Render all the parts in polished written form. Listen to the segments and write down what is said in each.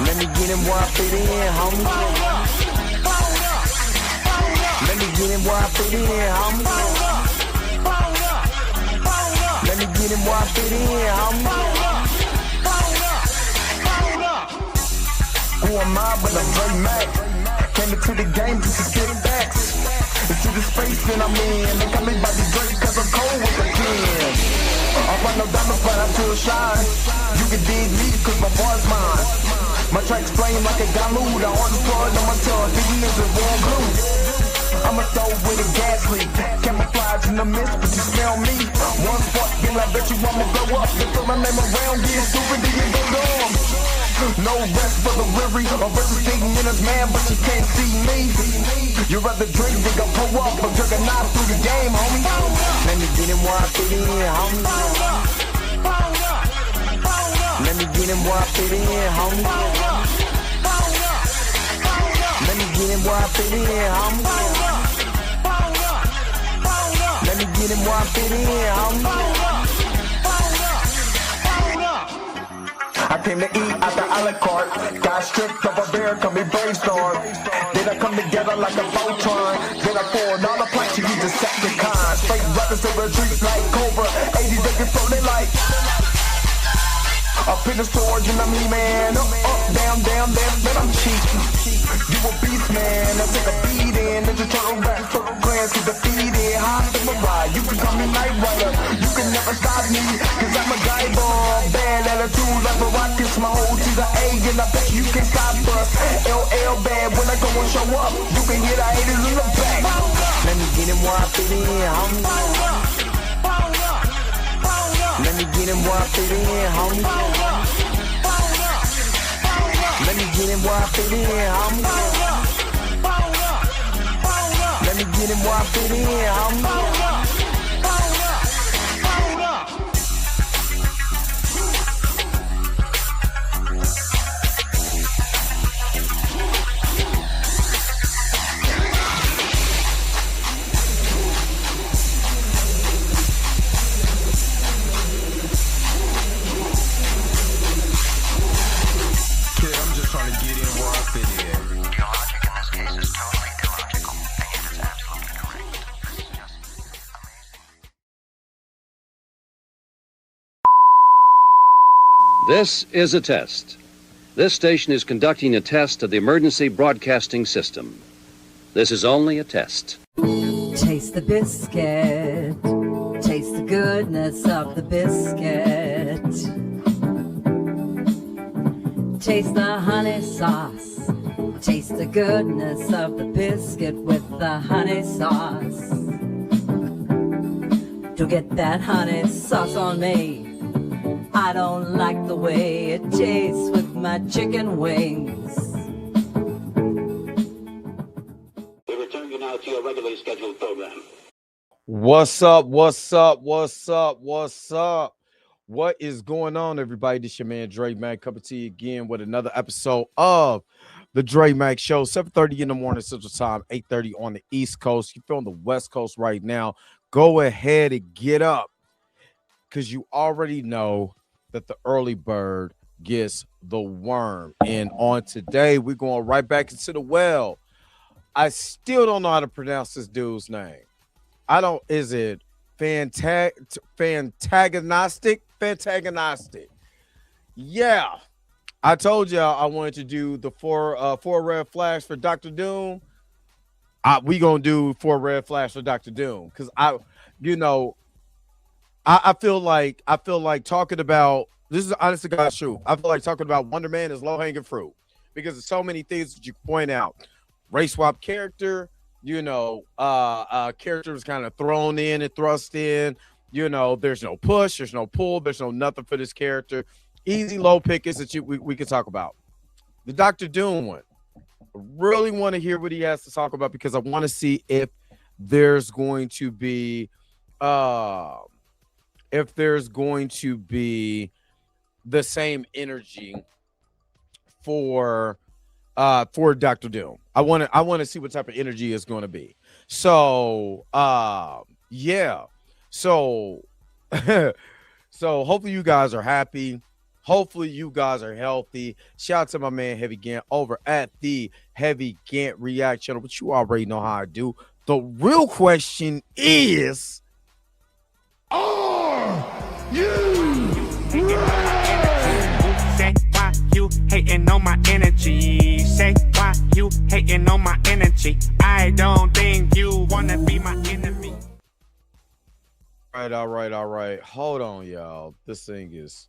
Let me get him where I fit in, homie. Let me get him where I fit in, homie. Let me get him where I fit in, homie. Who am I but I'm Dre Mack? Came into the game just to spit facts. Into the space that I'm in. They call me Bobby Drake cause I'm cold with the pen. I run no diamonds but I still shine. You can dig me cause my bar's mine. My tracks flame like a Galoo. The orange blood on my tongue, thinking it's a warm glue. I'm a stove with a gas leak. Camouflage in the mist, but you smell me. One spark, then I bet you I'ma blow up. Then throw my name around, get stupid, then you go dumb. No rest for the weary, a versus thinking in his man, but you can't see me. You rather drink than go pull up, but jerk a knife through the game, homie. Let me get him where I fit in, homie. Let me get him where I fit in, homie. Let me get him where I fit in, homie. Let me get him where I fit in, homie. I came to eat at the a la carte. Got stripped of a bear, call me brainstorm. Then I come together like a Voltron. Then I poured all the planks, you need Decepticons. Straight rappers to retreat like Cobra. 80s they can float, they like up in the storage and I'm E-Man. Up, down, down, then I'm cheap. You a beast, man. I take a beat in. Ninja Turtle rap, Turtle clans get defeated. Hot samurai, you can call me Knight Rider. You can never stop me, cause I'm a guy bomb. Bad attitude like a rocket, my whole to the A, and I bet you can stop us. LL bad when I go and show up. You can hear the haters in the back. Let me get him where I fit in, homie. Let me get him where I fit in, homie. Let me get him where I fit in, homie. Let me get him where I fit in, homie. This is a test. This station is conducting a test of the emergency broadcasting system. This is only a test. Taste the biscuit. Taste the goodness of the biscuit. Taste the honey sauce. Taste the goodness of the biscuit with the honey sauce. To get that honey sauce on me, I don't like the way it tastes with my chicken wings. We return you now to your regularly scheduled program. What's up? What's up? What's up? What's up? What is going on, everybody? This your man Dre Mack coming to you again with another episode of the Dre Mack Show. 7:30 in the morning Central Time, 8:30 on the East Coast. If you're on the West Coast right now, go ahead and get up, because you already know that the early bird gets the worm. And on today, we're going right back into the well. I still don't know how to pronounce this dude's name. Is it Fantagonistic? Yeah. I told y'all I wanted to do the four red flags for Dr. Doom. We gonna do 4 red flags for Dr. Doom, because I feel like talking about, this is honest to God's truth, I feel like talking about Wonder Man is low-hanging fruit, because there's so many things that you point out. Race swap character, character was kind of thrown in and thrust in. There's no push, there's no pull, there's no nothing for this character. Easy low pickets that we can talk about. The Dr. Doom one, I really want to hear what he has to talk about, because I want to see if there's going to be the same energy for Dr. Doom. I want to see what type of energy is going to be. So yeah. So so hopefully you guys are happy. Hopefully you guys are healthy. Shout out to my man Heavy Gant over at the Heavy Gant React channel, but you already know how I do. The real question is, are you Say why you hating on my energy? Say why you hating on my energy? I don't think you wanna be my enemy. all right. Hold on, y'all. This thing is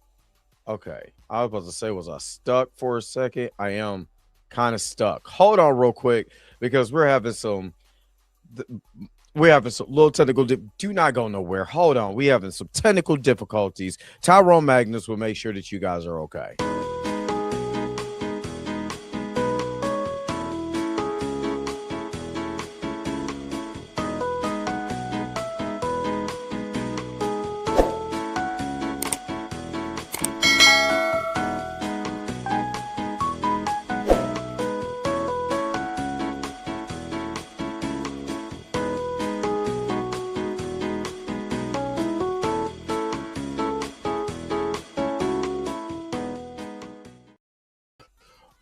okay. I was about to say, was I stuck for a second? I am kind of stuck. Hold on real quick because we're having some little technical do not go nowhere. Hold on. We having some technical difficulties. Tyrone Magnus will make sure that you guys are okay.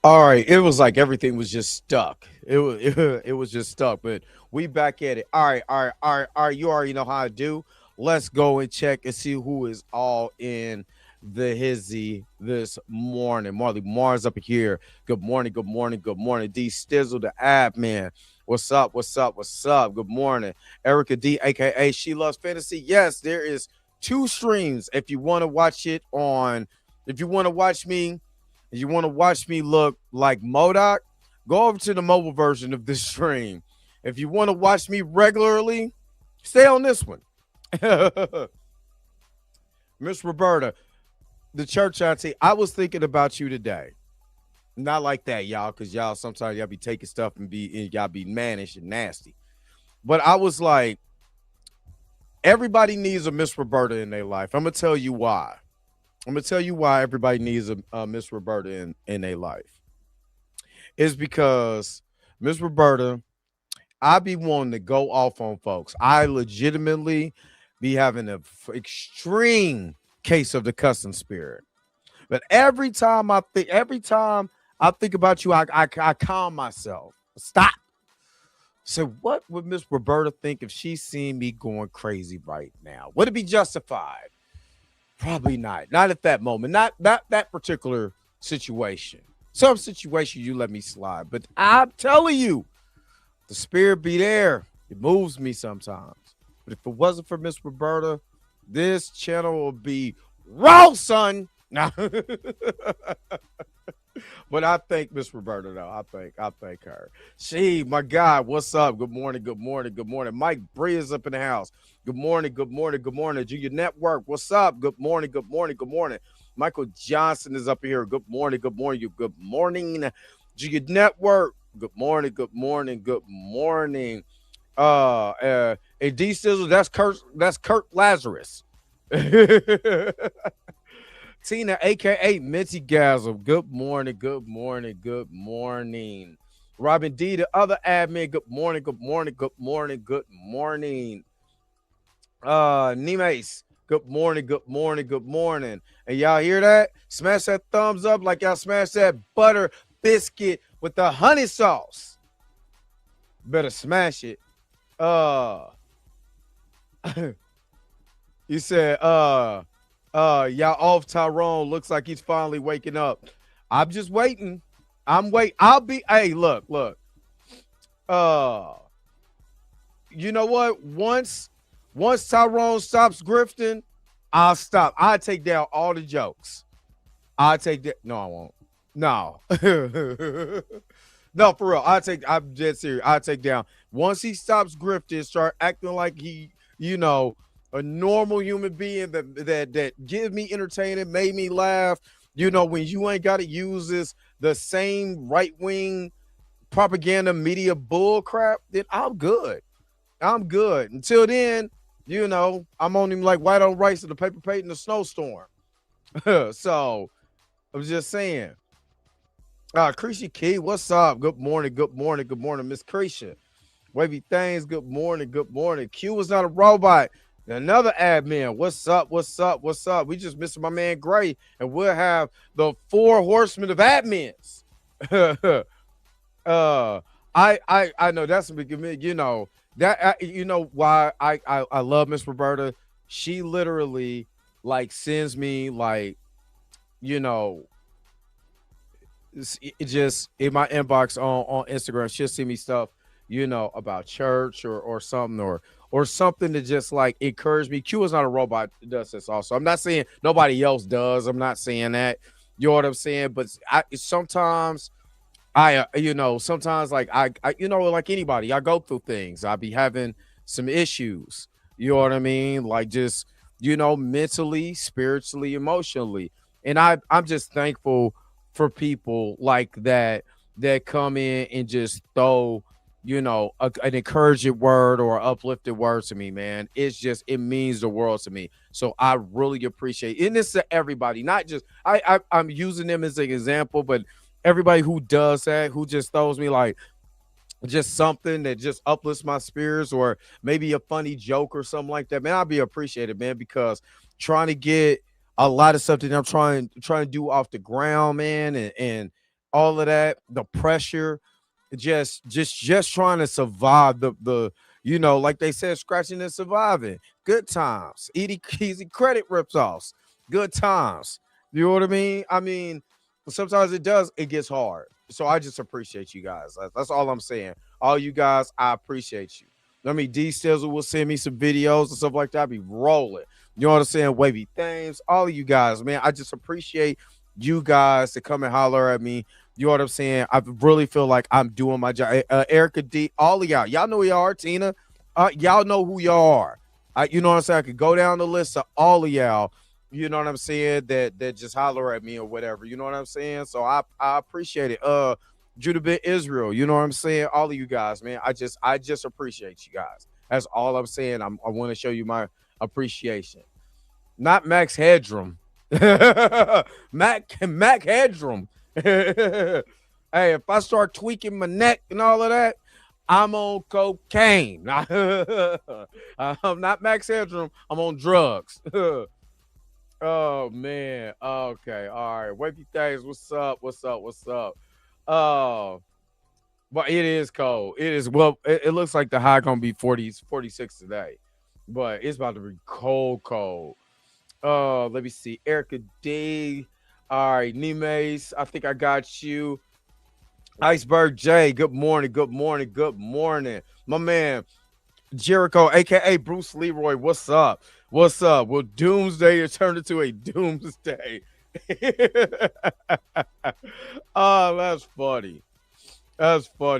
All right, it was like everything was just stuck. It was just stuck, but we back at it. All right. You already know how I do. Let's go and check and see who is all in the hizzy this morning. Marley Mars up here. Good morning. D Stizzle the app man. What's up? Good morning. Erica D, aka She Loves Fantasy. Yes, there is 2 streams. If you want to watch me. If you want to watch me look like MODOK, go over to the mobile version of this stream. If you want to watch me regularly, stay on this one. Miss Roberta, the church auntie, I was thinking about you today. Not like that, y'all, because y'all sometimes y'all be taking stuff and y'all be mannish and nasty. But I was like, everybody needs a Miss Roberta in their life. I'm going to tell you why. Everybody needs a Miss Roberta in their life. It's because Miss Roberta, I be wanting to go off on folks. I legitimately be having an extreme case of the cussing spirit. But every time I think about you, I calm myself. Stop. So what would Miss Roberta think if she seen me going crazy right now? Would it be justified? Probably not. Not at that moment. Not that particular situation. Some situation you let me slide. But I'm telling you, the spirit be there. It moves me sometimes. But if it wasn't for Miss Roberta, this channel will be raw, son. Nah. But I thank Miss Roberta, though. I thank her. She, my God, what's up? Good morning. Mike Bree is up in the house. Good morning. Junior Network, what's up? Good morning. Michael Johnson is up here. Good morning. Good morning. Junior Network. Good morning. And D Sizzle, that's Kurt Lazarus. Tina, aka Minty Gasm. Good morning. Robin D, the other admin. Good morning. Nimes. Good morning. And y'all hear that? Smash that thumbs up like y'all smash that butter biscuit with the honey sauce. Better smash it. You said y'all off Tyrone. Looks like he's finally waking up. I'm just waiting. Hey, look. You know what? Once Tyrone stops grifting, I'll stop. I'll take down all the jokes. I'll take that. No, I won't. No. No, for real. I'm dead serious. I'll take down. Once he stops grifting, start acting like he, a normal human being that gives me entertainment, made me laugh. When you ain't got to use the same right-wing propaganda media bull crap, then I'm good. Until then, I'm on him like white on rice in the paper plate in the snowstorm. So I'm just saying. Creasy Key, what's up? Good morning, Miss Creasy. Wavy Things, good morning. Q was not a robot. Another admin. What's up? What's up? What's up? We just missed my man Gray, and we'll have the 4 horsemen of admins. I know that's a big, you know, that you know why I love Miss Roberta. She literally like sends me like, you know, it just in my inbox on Instagram. She'll send me stuff, you know, about church or something or something to just like encourage me. Q is not a robot, does this also. I'm not saying nobody else does. I'm not saying that. You know what I'm saying? But sometimes you know, sometimes like I, you know, like anybody, I go through things. I be having some issues. You know what I mean? Like just, you know, mentally, spiritually, emotionally. And I'm just thankful for people like that come in and just throw, you know, an encouraging word or uplifted word to me, man. It's just, it means the world to me. So I really appreciate it. And this to everybody, not just I'm using them as an example, but everybody who does that, who just throws me like just something that just uplifts my spirits or maybe a funny joke or something like that, man, I'll be appreciated, man, because trying to get a lot of stuff that I'm trying to do off the ground, man, and all of that, the pressure, just trying to survive the you know, like they said, scratching and surviving. Good times, easy credit rips offs, good times. You know what I mean? I mean, sometimes it gets hard. So I just appreciate you guys. That's all I'm saying. All you guys, I appreciate you. I mean, D Stizzle will send me some videos and stuff like that. I be rolling. You know what I'm saying? Wavy Thames, all of you guys, man. I just appreciate you guys to come and holler at me. You know what I'm saying? I really feel like I'm doing my job. Erica D, all of y'all know who y'all are. Tina, y'all know who y'all are. You know what I'm saying? I could go down the list of all of y'all. You know what I'm saying? That just holler at me or whatever. You know what I'm saying? So I appreciate it. Judah Ben Israel, you know what I'm saying? All of you guys, man. I just appreciate you guys. That's all I'm saying. I want to show you my appreciation. Not Max Headroom. Mac Headroom. Hey, if I start tweaking my neck and all of that, I'm on cocaine. I'm not Max Headroom. I'm on drugs. Oh man. Okay. All right. Wavy things. What's up? What's up? What's up? But it is cold. It is it looks like the high gonna be 46 today. But it's about to be cold. Let me see. Erica D. All right, Nimes. I think I got you. Iceberg J. Good morning. My man Jericho, aka Bruce Leroy. What's up? Well, doomsday has turned into a doomsday. Oh, that's funny.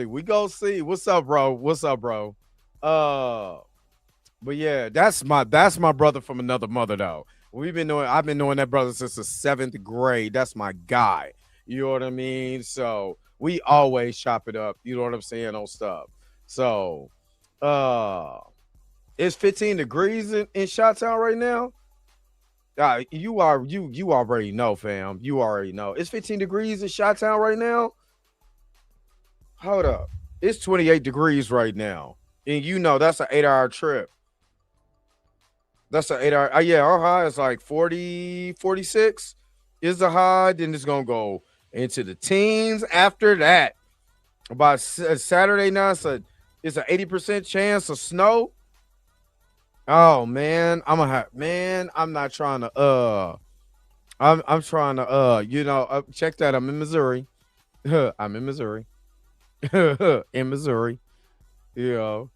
We go see. What's up, bro? But yeah, that's my brother from another mother, though. I've been knowing that brother since the 7th grade. That's my guy. You know what I mean? So we always chop it up. You know what I'm saying on stuff. So, it's 15 degrees in Chi-Town right now. You already know, fam. You already know. It's 15 degrees in Chi-Town right now. Hold up. It's 28 degrees right now. And you know that's an 8-hour trip. That's an 8-hour. Yeah, our high is like 40, 46 is the high. Then it's going to go into the teens after that. About Saturday now, it's an 80% chance of snow. Oh man, I'm not trying to I'm trying to you know, check that. I'm in Missouri. I'm in Missouri. In Missouri. You know.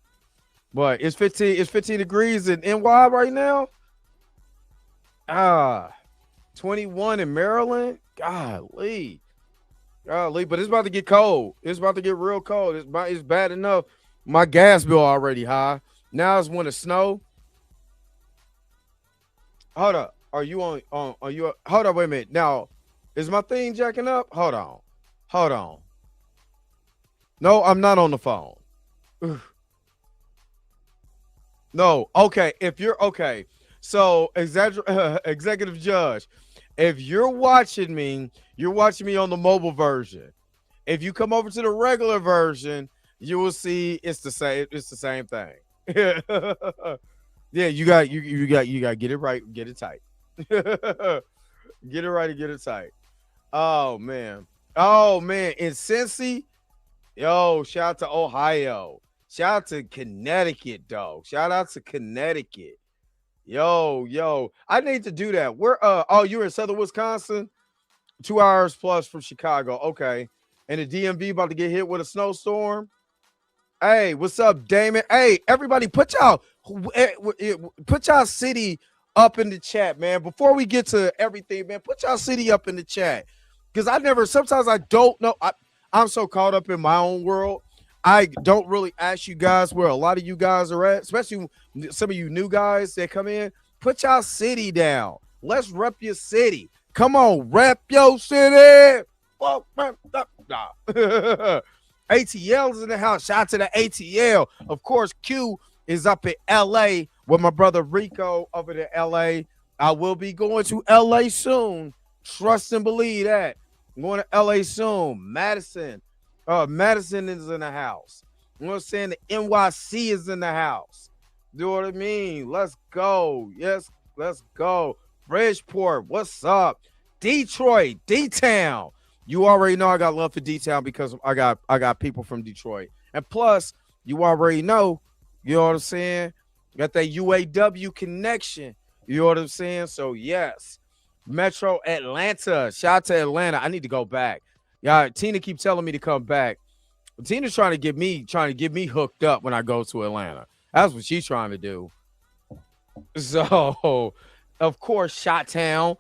But it's 15 degrees in NY right now. 21 in Maryland. Golly, but it's about to get cold. It's about to get real cold. It's bad enough. My gas bill already high. Now it's when it snow. Hold up. Are you on? Hold up. Wait a minute. Now, is my thing jacking up? Hold on. No, I'm not on the phone. No. Okay. If you're okay. So, executive judge, if you're watching me on the mobile version. If you come over to the regular version, you will see it's the same thing. Yeah, you got to get it right, get it tight. Get it right and get it tight. Oh man. Oh man. In Cincy, yo, shout out to Ohio. Shout out to Connecticut, dog. Shout out to Connecticut. Yo. I need to do that. Where oh, you're in southern Wisconsin? 2 hours plus from Chicago. Okay. And the DMV about to get hit with a snowstorm. Hey, what's up, Damon? Hey, everybody, put y'all city up in the chat, man. Before we get to everything, man, put y'all city up in the chat. Because sometimes I don't know. I'm so caught up in my own world. I don't really ask you guys where a lot of you guys are at, especially some of you new guys that come in. Put y'all city down. Let's rep your city. Come on, rep your city. Well, nah. ATL is in the house. Shout out to the ATL. Of course, Q is up in LA with my brother Rico over to LA. I will be going to LA soon. Trust and believe that. I'm going to LA soon. Madison is in the house. You know what I'm saying? The NYC is in the house. Do what I mean? Let's go. Yes, let's go. Bridgeport, what's up? Detroit, D-Town. You already know I got love for D-Town because I got people from Detroit. And plus, you already know, you know what I'm saying? Got that UAW connection. You know what I'm saying? So, yes. Metro Atlanta. Shout out to Atlanta. I need to go back. Yeah, Tina keep telling me to come back. Tina's trying to get me hooked up when I go to Atlanta. That's what she's trying to do. So, of course, Shot-Town,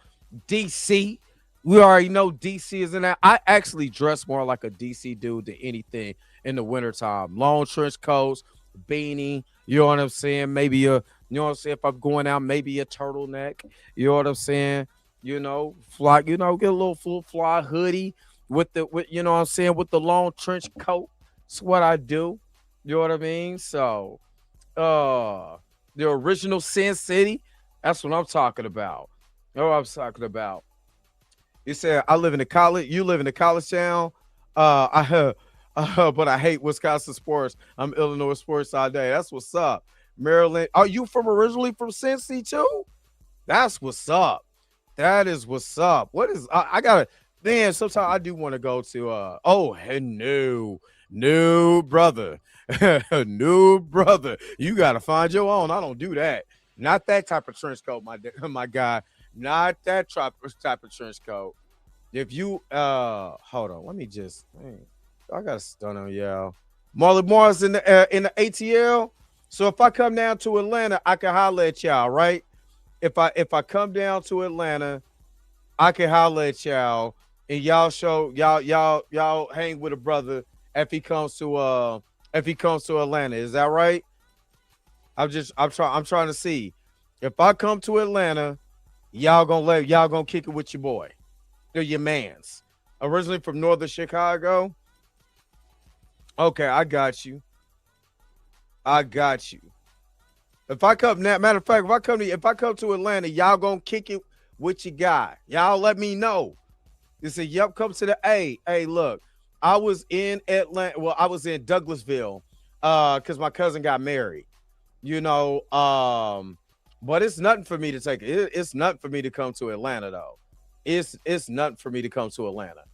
DC. We already know DC is in that. I actually dress more like a DC dude than anything in the wintertime. Long trench coats, beanie, you know what I'm saying? Maybe you know what I'm saying? If I'm going out, maybe a turtleneck, you know what I'm saying? You know, fly, get a little full fly hoodie with you know what I'm saying, with the long trench coat. That's what I do. You know what I mean? So, the original Sin City, that's what I'm talking about. You know what I'm talking about. You said I live in the college. You live in the college town. But I hate Wisconsin sports. I'm Illinois sports all day. That's what's up. Maryland. Are you originally from Cincy too? That's what's up. That is what's up. What is I gotta man? Sometimes I do want to go to new brother, new brother. You gotta find your own. I don't do that. Not that type of trench coat, my guy. Not that type of trench coat. If you hold on, let me just I got a stun on y'all. Marley Morris in the ATL. So if I come down to Atlanta, I can holler at y'all, right? If I come down to Atlanta, I can holler at y'all and y'all hang with a brother if he comes to Atlanta. Is that right? I'm trying to see. If I come to Atlanta, y'all gonna kick it with your boy. They're your mans. Originally from northern Chicago. Okay, I got you. If I come, matter of fact, if I come to Atlanta, y'all gonna kick it with your guy. Y'all let me know. You say, yep, come to the A. Hey, look, I was in Atlanta. Well, I was in Douglasville, because my cousin got married. You know, but it's nothing for me to take it. It's nothing for me to come to Atlanta, though. It's nothing for me to come to Atlanta.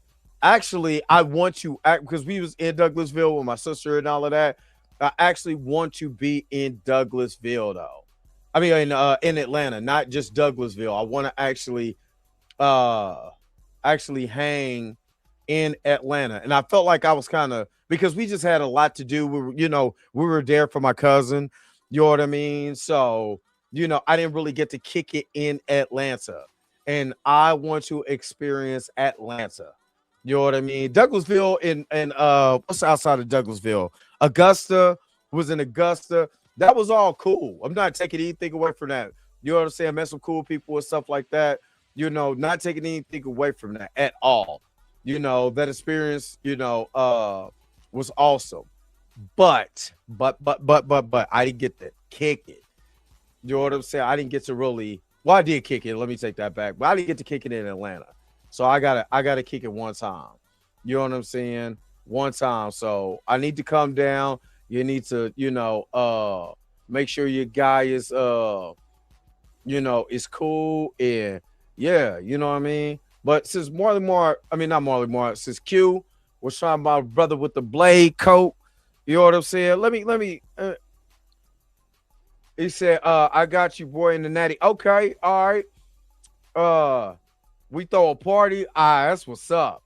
Actually, I want you, because we was in Douglasville with my sister and all of that. I actually want to be in Douglasville, though. I mean, in Atlanta, not just Douglasville. I want to actually hang in Atlanta. And I felt like I was kind of, because we just had a lot to do. We were there for my cousin. You know what I mean? So, I didn't really get to kick it in Atlanta. And I want to experience Atlanta. You know what I mean? Douglasville and what's outside of Douglasville? Augusta. Was in Augusta. That was all cool. I'm not taking anything away from that. You know what I'm saying? I met some cool people and stuff like that. Not taking anything away from that at all. That experience, was awesome. But I didn't get to kick it. You know what I'm saying? I didn't get to really. Well, I did kick it. Let me take that back. But I didn't get to kick it in Atlanta. So I gotta kick it one time. You know what I'm saying? One time. So I need to come down. You need to, Make sure your guy is is cool, and yeah, you know what I mean. But since since Q was trying about brother with the blade coat, you know what I'm saying? Let me. He said, "I got you, boy, in the natty." Okay, all right. We throw a party. That's what's up.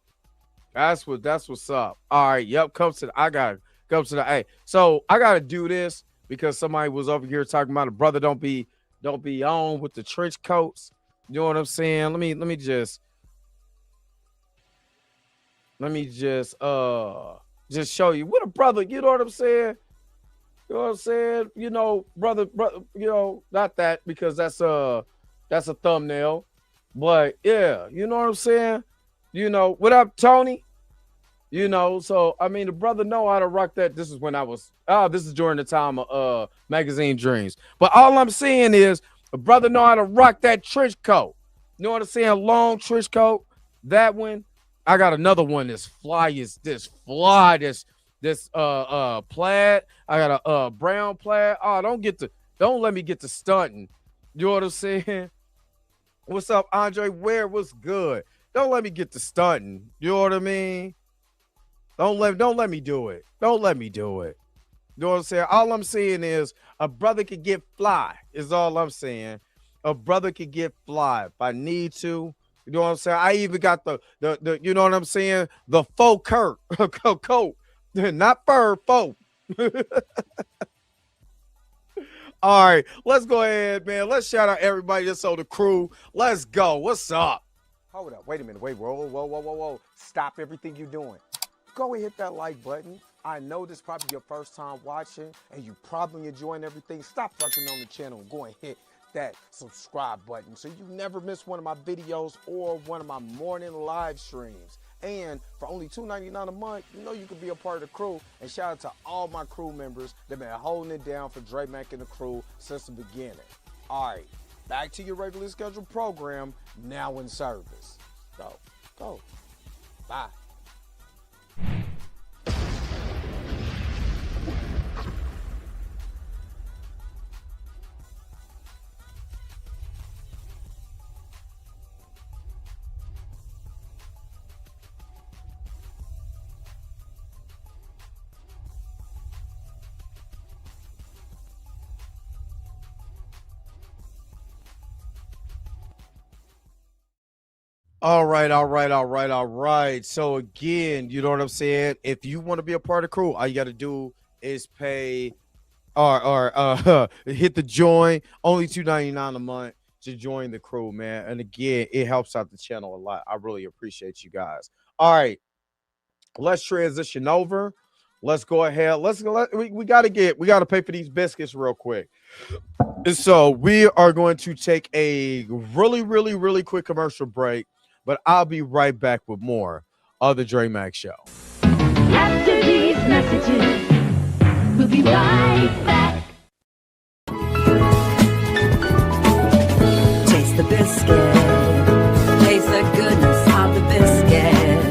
That's what's up. All right. Yep. Come to the. Hey, so I gotta do this because somebody was over here talking about a brother. Don't be on with the trench coats. You know what I'm saying? Let me just show you what a brother. You know what I'm saying? You know what I'm saying? Brother. Not that, because that's a thumbnail. But yeah, you know what I'm saying? What up, Tony? So I mean, the brother know how to rock that. This is during the time of Magazine Dreams. But all I'm saying is the brother know how to rock that trench coat. You know what I'm saying? Long trench coat. That one. I got another one that's this plaid. I got a brown plaid. Oh, don't let me get to stunting. You know what I'm saying? What's up, Andre Ware? What's good? Don't let me get to stunting. You know what I mean? Don't let me do it. Don't let me do it. You know what I'm saying? All I'm saying is a brother could get fly, is all I'm saying. A brother could get fly if I need to. You know what I'm saying? I even got the you know what I'm saying? The faux coat. Not fur, faux. All right, let's go ahead, man. Let's shout out everybody that's on the crew. Let's go. What's up? Hold up. Wait a minute. Wait. Whoa. Stop everything you're doing. Go and hit that like button. I know this is probably your first time watching, and you probably enjoying everything. Stop fucking on the channel and go and hit that subscribe button so you never miss one of my videos or one of my morning live streams. And for only $2.99 a month, you can be a part of the crew. And shout out to all my crew members that been holding it down for Dre Mack and the crew since the beginning. All right, back to your regularly scheduled program, now in service. Go. Bye. All right. So again, you know what I'm saying? If you want to be a part of the crew, all you got to do is pay or hit the join. Only $2.99 a month to join the crew, man. And again, it helps out the channel a lot. I really appreciate you guys. All right, let's transition over. Let's go ahead. We got to pay for these biscuits real quick. And so we are going to take a really quick commercial break. But I'll be right back with more of the Dre Mack Show. After these messages, we'll be right back. Taste the biscuit. Taste the goodness of the biscuit.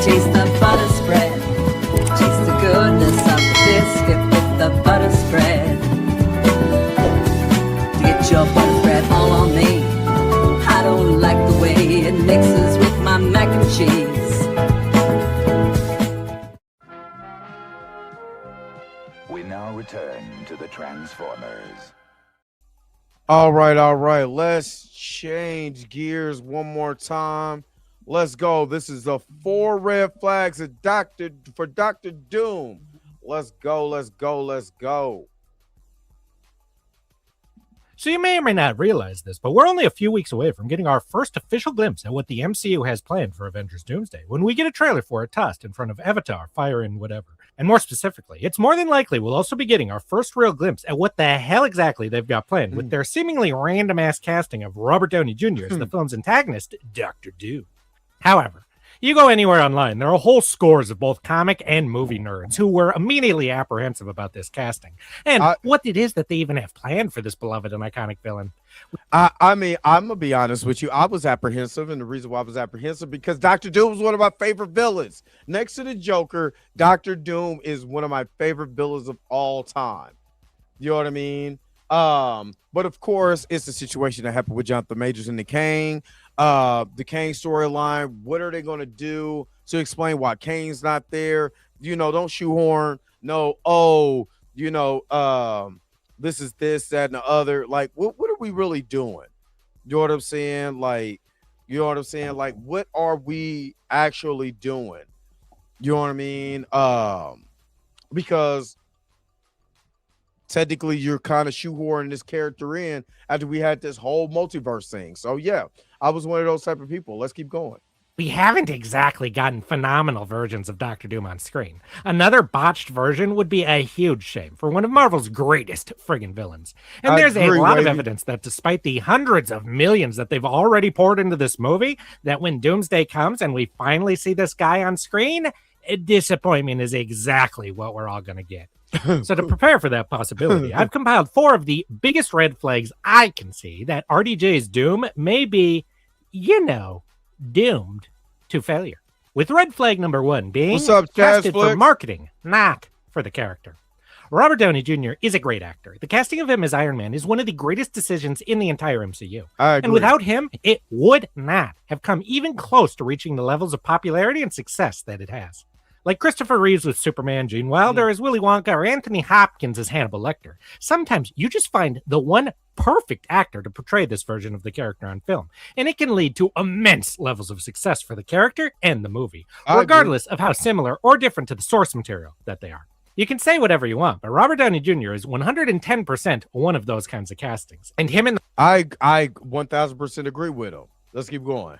Taste the butter spread. Taste the goodness of the biscuit with the butter spread. Get your butter spread all on me. I don't like the way it mixes with my mac and cheese. We now return to the Transformers. All right. Let's change gears one more time. Let's go. This is the 4 red flags for Dr. Doom. Let's go. So you may or may not realize this, but we're only a few weeks away from getting our first official glimpse at what the MCU has planned for Avengers Doomsday when we get a trailer for it tossed in front of Avatar, Fire and whatever. And more specifically, it's more than likely we'll also be getting our first real glimpse at what the hell exactly they've got planned with their seemingly random-ass casting of Robert Downey Jr. as the film's antagonist, Dr. Doom. However, You go anywhere online, there are whole scores of both comic and movie nerds who were immediately apprehensive about this casting and what it is that they even have planned for this beloved and iconic villain. I mean, I'm gonna be honest with you. I was apprehensive, and the reason why I was apprehensive because Dr. Doom was one of my favorite villains. Next to the Joker, Dr. Doom is one of my favorite villains of all time. You know what I mean? But of course, it's a situation that happened with Jonathan Majors and the Kane storyline. What are they going to do to explain why Kane's not there? You know, don't shoehorn. No, this is this, that, and the other. Like, what are we really doing? You know what I'm saying? Like, what are we actually doing? You know what I mean? Because technically you're kind of shoehorning this character in after we had this whole multiverse thing. So yeah, I was one of those type of people. Let's keep going. We haven't exactly gotten phenomenal versions of Doctor Doom on screen. Another botched version would be a huge shame for one of Marvel's greatest friggin' villains. And there's a lot of evidence that despite the hundreds of millions that they've already poured into this movie, that when Doomsday comes and we finally see this guy on screen, disappointment is exactly what we're all going to get. So to prepare for that possibility, I've compiled 4 of the biggest red flags I can see that RDJ's Doom may be, doomed to failure. With red flag number 1 being What's up, casted for Flick? marketing, not for the character. Robert Downey Jr. is a great actor. The casting of him as Iron Man is one of the greatest decisions in the entire MCU. I agree. And without him, it would not have come even close to reaching the levels of popularity and success that it has. Like Christopher Reeves with Superman, Gene Wilder as Willy Wonka, or Anthony Hopkins as Hannibal Lecter. Sometimes you just find the one perfect actor to portray this version of the character on film, and it can lead to immense levels of success for the character and the movie, regardless of how similar or different to the source material that they are. You can say whatever you want, but Robert Downey Jr. is 110% one of those kinds of castings. And him in the I 1000% agree with him. Let's keep going.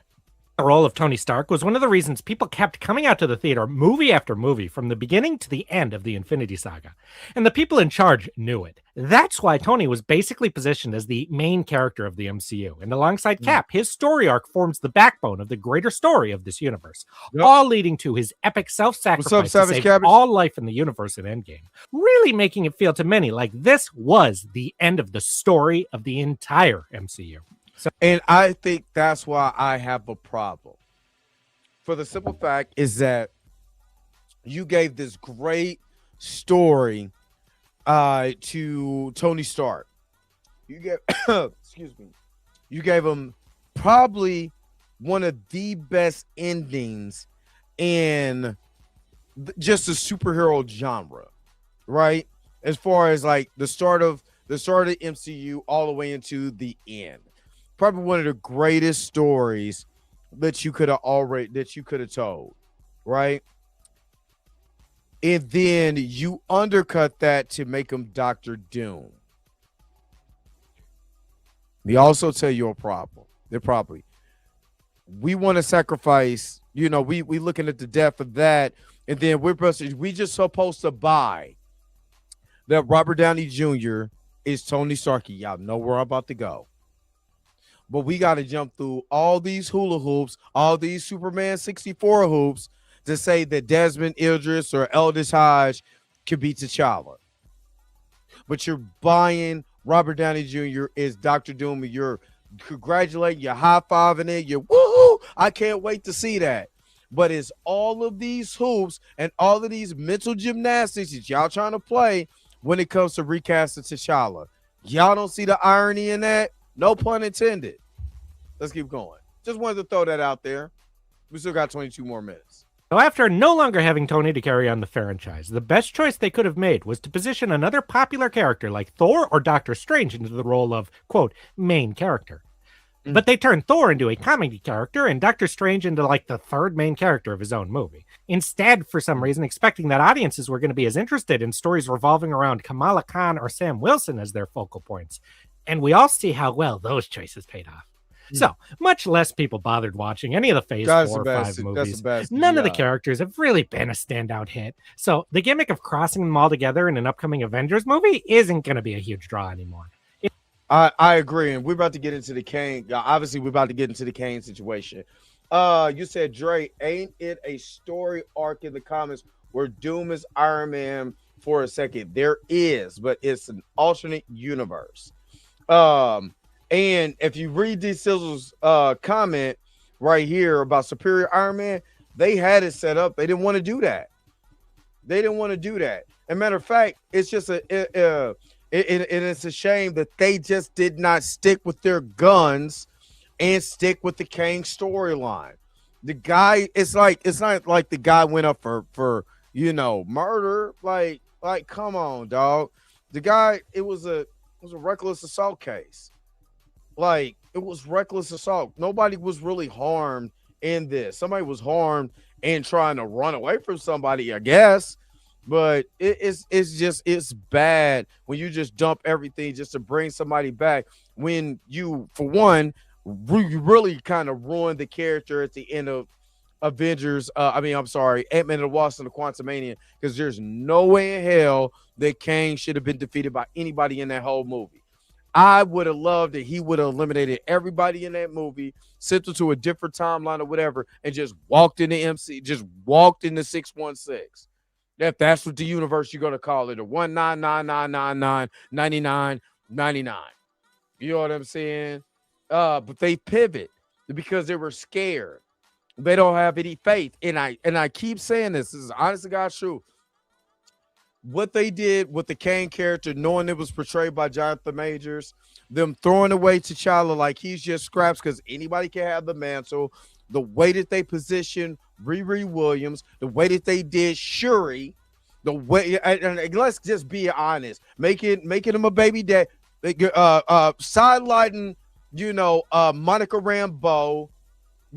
role of Tony Stark was one of the reasons people kept coming out to the theater movie after movie from the beginning to the end of the Infinity Saga. And the people in charge knew it. That's why Tony was basically positioned as the main character of the MCU. And alongside Cap, his story arc forms the backbone of the greater story of this universe, all leading to his epic self-sacrifice to save all life in the universe in Endgame, really making it feel to many like this was the end of the story of the entire MCU. And I think that's why I have a problem. For the simple fact is that you gave this great story to Tony Stark. You gave you gave him probably one of the best endings in just the superhero genre, right? As far as like the start of the MCU all the way into the end. Probably one of the greatest stories that you could have told, right? And then you undercut that to make him Dr. Doom. They also tell you a problem. They're probably, we want to sacrifice, we looking at the death of that, and then we just supposed to buy that Robert Downey Jr. is Tony Stark. Y'all know where I'm about to go. But we got to jump through all these hula hoops, all these Superman 64 hoops to say that Desmond Idris or Aldous Hodge could be T'Challa. But you're buying Robert Downey Jr. is Dr. Doom, and you're congratulating, you're high-fiving it, you're woohoo, I can't wait to see that. But it's all of these hoops and all of these mental gymnastics that y'all trying to play when it comes to recasting T'Challa. Y'all don't see the irony in that? No pun intended. Let's keep going. Just wanted to throw that out there. We still got 22 more minutes. So after no longer having Tony to carry on the franchise, the best choice they could have made was to position another popular character like Thor or Doctor Strange into the role of, quote, main character. But they turned Thor into a comedy character and Doctor Strange into like the third main character of his own movie. Instead, for some reason, expecting that audiences were going to be as interested in stories revolving around Kamala Khan or Sam Wilson as their focal points. And we all see how well those choices paid off. So, much less people bothered watching any of the Phase 4 or 5 movies. None of the characters have really been a standout hit. So, the gimmick of crossing them all together in an upcoming Avengers movie isn't going to be a huge draw anymore. I agree. And we're about to get into the Kane. Obviously, we're about to get into the Kane situation. You said, Dre, ain't it a story arc in the comics where Doom is Iron Man for a second? There is, but it's an alternate universe. And if you read D. Sizzle's comment right here about Superior Iron Man, they had it set up. They didn't want to do that. They didn't want to do that. As a matter of fact, it's just it's a shame that they just did not stick with their guns and stick with the Kang storyline. The guy, it's not like the guy went up for murder. Like come on, dog. The guy, it was a reckless assault case. Like, it was reckless assault. Nobody was really harmed in this. Somebody was harmed and trying to run away from somebody, I guess. But it's bad when you just dump everything just to bring somebody back when you, for one, you really kind of ruined the character at the end of Avengers. Ant-Man and the Wasp and the Quantumania, because there's no way in hell that Kang should have been defeated by anybody in that whole movie. I would have loved that he would have eliminated everybody in that movie, sent them to a different timeline or whatever, and just walked in the MC, just walked in the 616. If that's what the universe you're gonna call it, or 199999999. You know what I'm saying? But they pivot because they were scared. They don't have any faith. And I keep saying this is honest to God's truth. What they did with the Kang character, knowing it was portrayed by Jonathan Majors, them throwing away T'Challa like he's just scraps because anybody can have the mantle, the way that they positioned Riri Williams, the way that they did Shuri, the way, and let's just be honest, making him a baby dad, sidelighting, Monica Rambeau,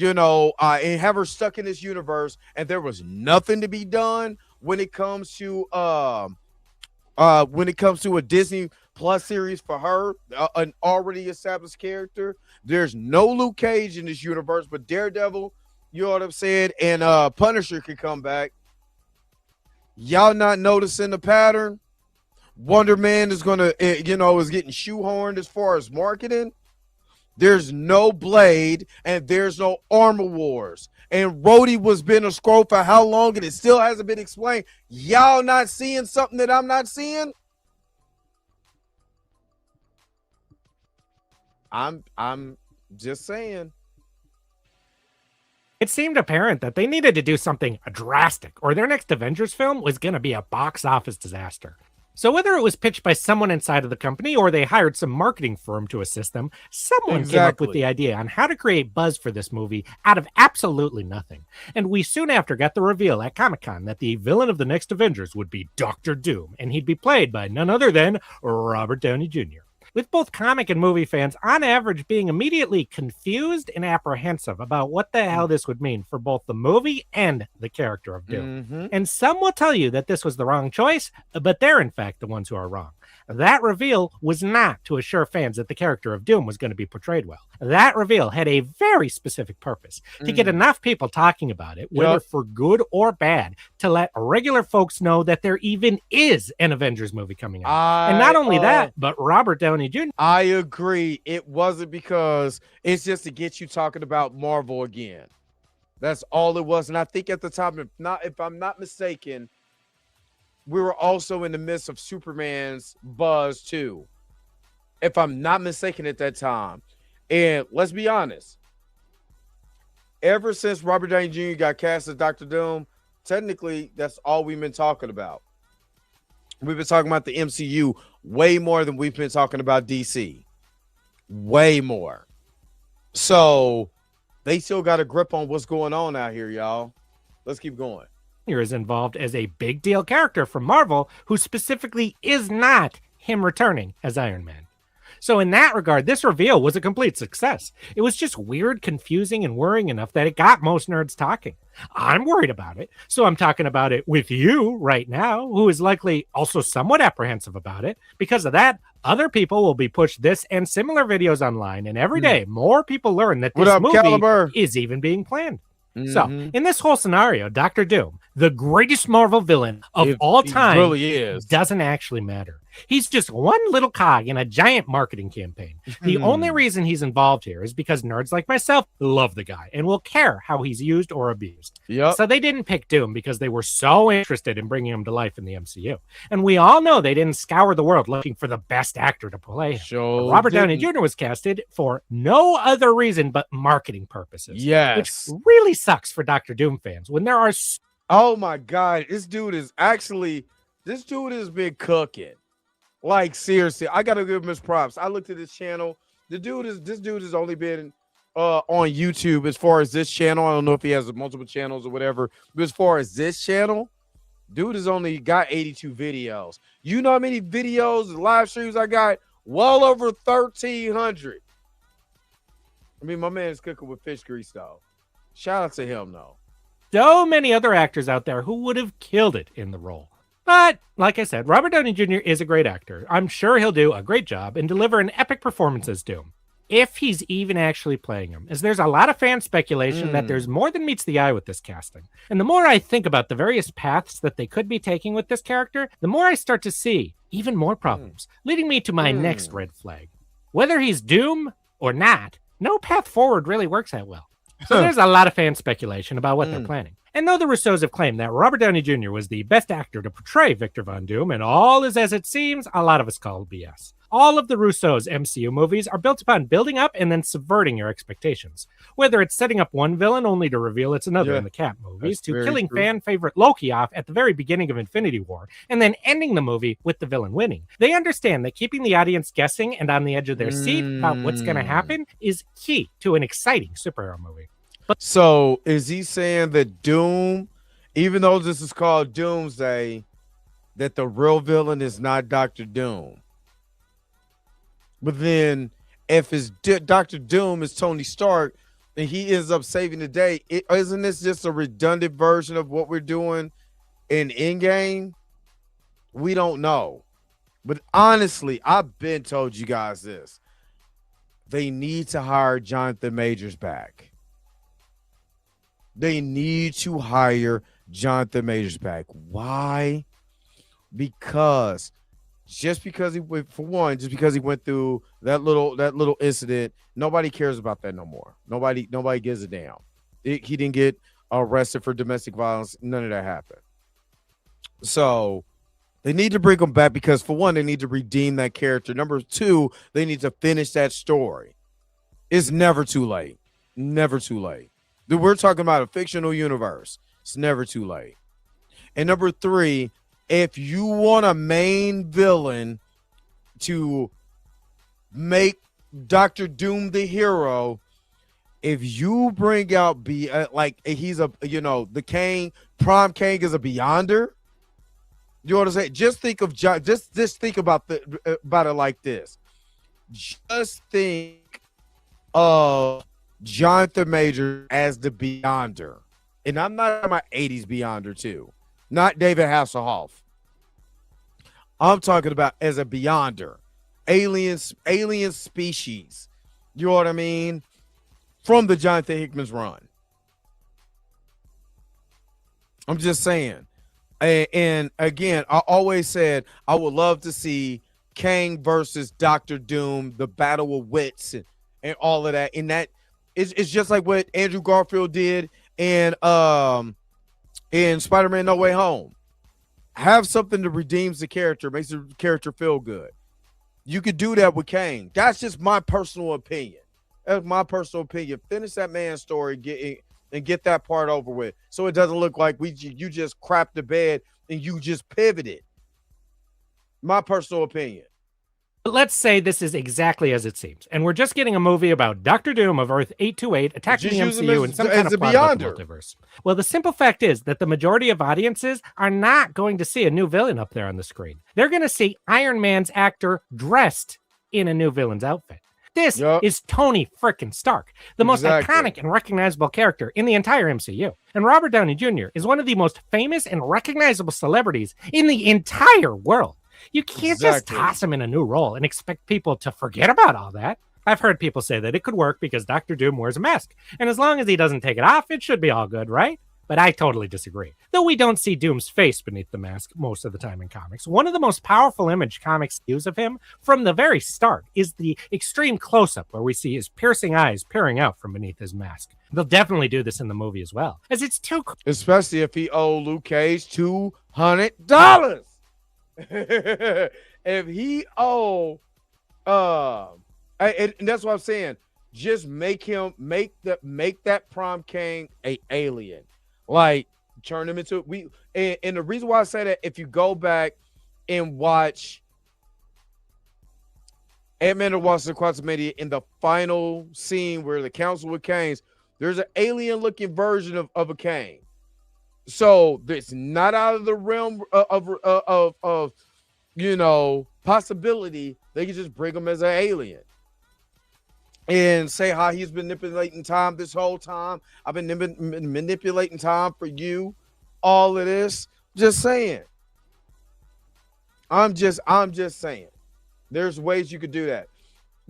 and have her stuck in this universe, and there was nothing to be done when it comes to a Disney Plus series for her, an already established character. There's no Luke Cage in this universe, but Daredevil, you know what I'm saying, and Punisher can come back. Y'all not noticing the pattern? Wonder Man is gonna, is getting shoehorned as far as marketing. There's no Blade and there's no Armor Wars. And Rhodey was been a scroll for how long and it still hasn't been explained. Y'all not seeing something that I'm not seeing? I'm just saying. It seemed apparent that they needed to do something drastic, or their next Avengers film was going to be a box office disaster. So whether it was pitched by someone inside of the company or they hired some marketing firm to assist them, someone came up with the idea on how to create buzz for this movie out of absolutely nothing. And we soon after got the reveal at Comic-Con that the villain of the next Avengers would be Dr. Doom, and he'd be played by none other than Robert Downey Jr. With both comic and movie fans on average being immediately confused and apprehensive about what the hell this would mean for both the movie and the character of Doom. Mm-hmm. And some will tell you that this was the wrong choice, but they're in fact the ones who are wrong. That reveal was not to assure fans that the character of Doom was going to be portrayed well. That reveal had a very specific purpose, to get enough people talking about it, whether for good or bad, to let regular folks know that there even is an Avengers movie coming out. And not only that, but Robert Downey Jr. I agree. It wasn't because it's just to get you talking about Marvel again. That's all it was. And I think at the time, if I'm not mistaken, we were also in the midst of Superman's buzz too, if I'm not mistaken at that time. And let's be honest, ever since Robert Downey Jr. got cast as Dr. Doom, technically that's all we've been talking about. We've been talking about the MCU way more than we've been talking about DC. Way more. So they still got a grip on what's going on out here, y'all. Let's keep going. Is involved as a big deal character from Marvel who specifically is not him returning as Iron Man. So in that regard, this reveal was a complete success. It was just weird, confusing, and worrying enough that it got most nerds talking. I'm worried about it, so I'm talking about it with you right now, who is likely also somewhat apprehensive about it. Because of that, other people will be pushed this and similar videos online, and every day more people learn that this movie Caliber? Is even being planned. So, in this whole scenario, Dr. Doom, the greatest Marvel villain of all time, really is, doesn't actually matter. He's just one little cog in a giant marketing campaign. The only reason he's involved here is because nerds like myself love the guy and will care how he's used or abused. Yep. So they didn't pick Doom because they were so interested in bringing him to life in the MCU. And we all know they didn't scour the world looking for the best actor to play him. Sure Robert Downey didn't. Jr. was casted for no other reason but marketing purposes. Yes. Which really sucks for Dr. Doom fans when there are Oh my God, this dude has been cooking. Like, seriously, I gotta give him his props. I looked at his channel. This dude has only been on YouTube as far as this channel. I don't know if he has multiple channels or whatever, but as far as this channel, dude has only got 82 videos. You know how many videos and live streams I got? Well over 1,300. I mean, my man is cooking with fish grease, though. Shout out to him, though. so many other actors out there who would have killed it in the role. But, like I said, Robert Downey Jr. is a great actor. I'm sure he'll do a great job and deliver an epic performance as Doom, if he's even actually playing him, as there's a lot of fan speculation that there's more than meets the eye with this casting. And the more I think about the various paths that they could be taking with this character, the more I start to see even more problems, leading me to my next red flag. Whether he's Doom or not, no path forward really works that well. So there's a lot of fan speculation about what they're planning. And though the Russos have claimed that Robert Downey Jr. was the best actor to portray Victor Von Doom, and all is as it seems, a lot of us call BS. All of the Russos' MCU movies are built upon building up and then subverting your expectations. Whether it's setting up one villain only to reveal it's another in the Cap movies, to killing fan favorite Loki off at the very beginning of Infinity War, and then ending the movie with the villain winning. They understand that keeping the audience guessing and on the edge of their seat about what's going to happen is key to an exciting superhero movie. So is he saying that Doom, even though this is called Doomsday, that the real villain is not Dr. Doom? But then if it's Dr. Doom is Tony Stark and he ends up saving the day, isn't this just a redundant version of what we're doing in Endgame? We don't know. But honestly, I've been told you guys this. They need to hire Jonathan Majors back. They need to hire Jonathan Majors back. Why? Because just because he went through that little incident, nobody cares about that no more. Nobody gives a damn. He didn't get arrested for domestic violence. None of that happened. So they need to bring him back because, for one, they need to redeem that character. Number two, they need to finish that story. It's never too late. Never too late. We're talking about a fictional universe. It's never too late. And number three, if you want a main villain to make Dr. Doom the hero, if you bring out the Kang, Prime Kang is a Beyonder. You know what I'm saying? Just think of just think about it like this. Just think of Jonathan Majors as the Beyonder. And I'm not my 80s Beyonder too. Not David Hasselhoff. I'm talking about as a Beyonder. Alien species. You know what I mean? From the Jonathan Hickman's run. I'm just saying. And again, I always said I would love to see Kang versus Dr. Doom, the battle of wits and all of that. And that it's just like what Andrew Garfield did in Spider-Man No Way Home. Have something that redeems the character, makes the character feel good. You could do that with Kang. That's just my personal opinion. That's my personal opinion. Finish that man's story, get that part over with, so it doesn't look like you just crapped the bed and you just pivoted. My personal opinion. But let's say this is exactly as it seems, and we're just getting a movie about Dr. Doom of Earth 828 attacking the MCU in some kind of plot about the multiverse. Well, the simple fact is that the majority of audiences are not going to see a new villain up there on the screen. They're going to see Iron Man's actor dressed in a new villain's outfit. This is Tony frickin' Stark, the most iconic and recognizable character in the entire MCU. And Robert Downey Jr. is one of the most famous and recognizable celebrities in the entire world. You can't just toss him in a new role and expect people to forget about all that. I've heard people say that it could work because Dr. Doom wears a mask. And as long as he doesn't take it off, it should be all good, right? but I totally disagree. Though we don't see Doom's face beneath the mask most of the time in comics, one of the most powerful image comics use of him from the very start is the extreme close-up where we see his piercing eyes peering out from beneath his mask. They'll definitely do this in the movie as well, as it's too Especially if he owed Luke Cage $200. If he owe, and that's what I'm saying. Just make that Prom King a alien, like turn him into and the reason why I say that, if you go back and watch Ant-Man and Wasp: Quantumania, in the final scene where the council with Kanes, there's an alien looking version of a Kane. So it's not out of the realm of possibility. They can just bring him as an alien and say how he's been manipulating time this whole time. I've been manipulating time for you. All of this. Just saying. I'm just saying. There's ways you could do that.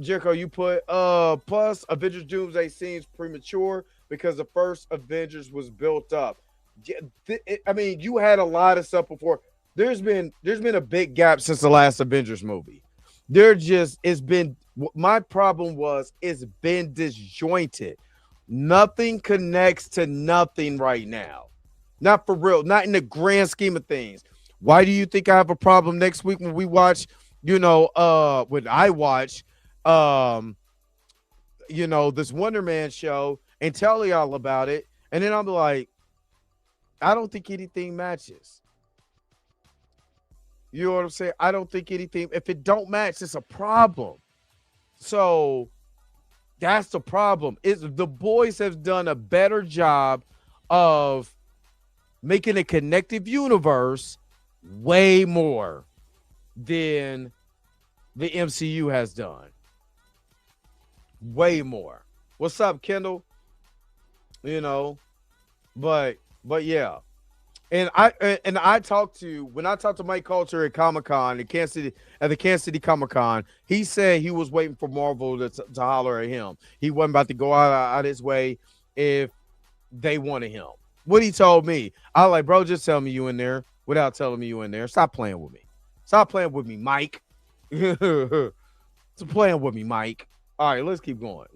Jericho, you put plus Avengers Doomsday seems premature because the first Avengers was built up. I mean, you had a lot of stuff before. There's been a big gap since the last Avengers movie. My problem was it's been disjointed. Nothing connects to nothing right now. Not for real. Not in the grand scheme of things. Why do you think I have a problem next week when we watch, when I watch, this Wonder Man show and tell y'all about it, and then I'm like, I don't think anything matches. You know what I'm saying? I don't think anything. If it don't match, it's a problem. So that's the problem. The boys have done a better job of making a connective universe way more than the MCU has done. Way more. What's up, Kendall? But yeah. And I talked to Mike Coulter at Comic-Con at the Kansas City Comic-Con. He said he was waiting for Marvel to holler at him. He wasn't about to go out his way if they wanted him. What he told me, I was like, bro, just tell me you in there without telling me you in there. Stop playing with me. Stop playing with me, Mike. Stop playing with me, Mike. All right, let's keep going.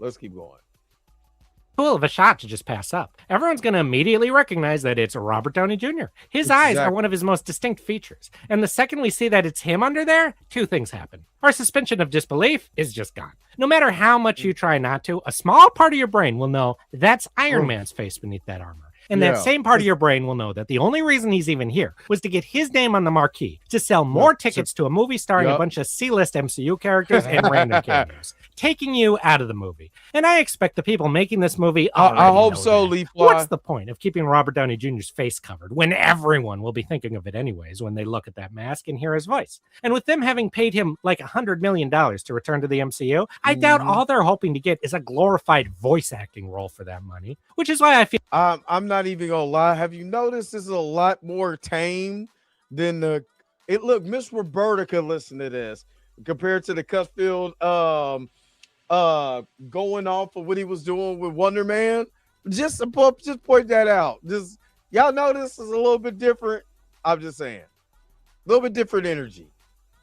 cool of a shot to just pass up. Everyone's going to immediately recognize that it's Robert Downey Jr. His eyes are one of his most distinct features. And the second we see that it's him under there, two things happen. Our suspension of disbelief is just gone. No matter how much you try not to, a small part of your brain will know that's Iron Man's face beneath that armor. And that same part of your brain will know that the only reason he's even here was to get his name on the marquee, to sell more tickets to a movie starring a bunch of C-list MCU characters and random cameos, taking you out of the movie. And I expect the people making this movie I hope so, Leafly. What's the point of keeping Robert Downey Jr.'s face covered when everyone will be thinking of it anyways when they look at that mask and hear his voice? And with them having paid him like $100 million to return to the MCU, I doubt all they're hoping to get is a glorified voice acting role for that money, which is why I feel... I'm not even gonna lie. Have you noticed this is a lot more tame than look, Miss Roberta could listen to this compared to the Cutfield going off of what he was doing with Wonder Man. Just point that out. Just y'all know this is a little bit different. I'm just saying. A little bit different energy.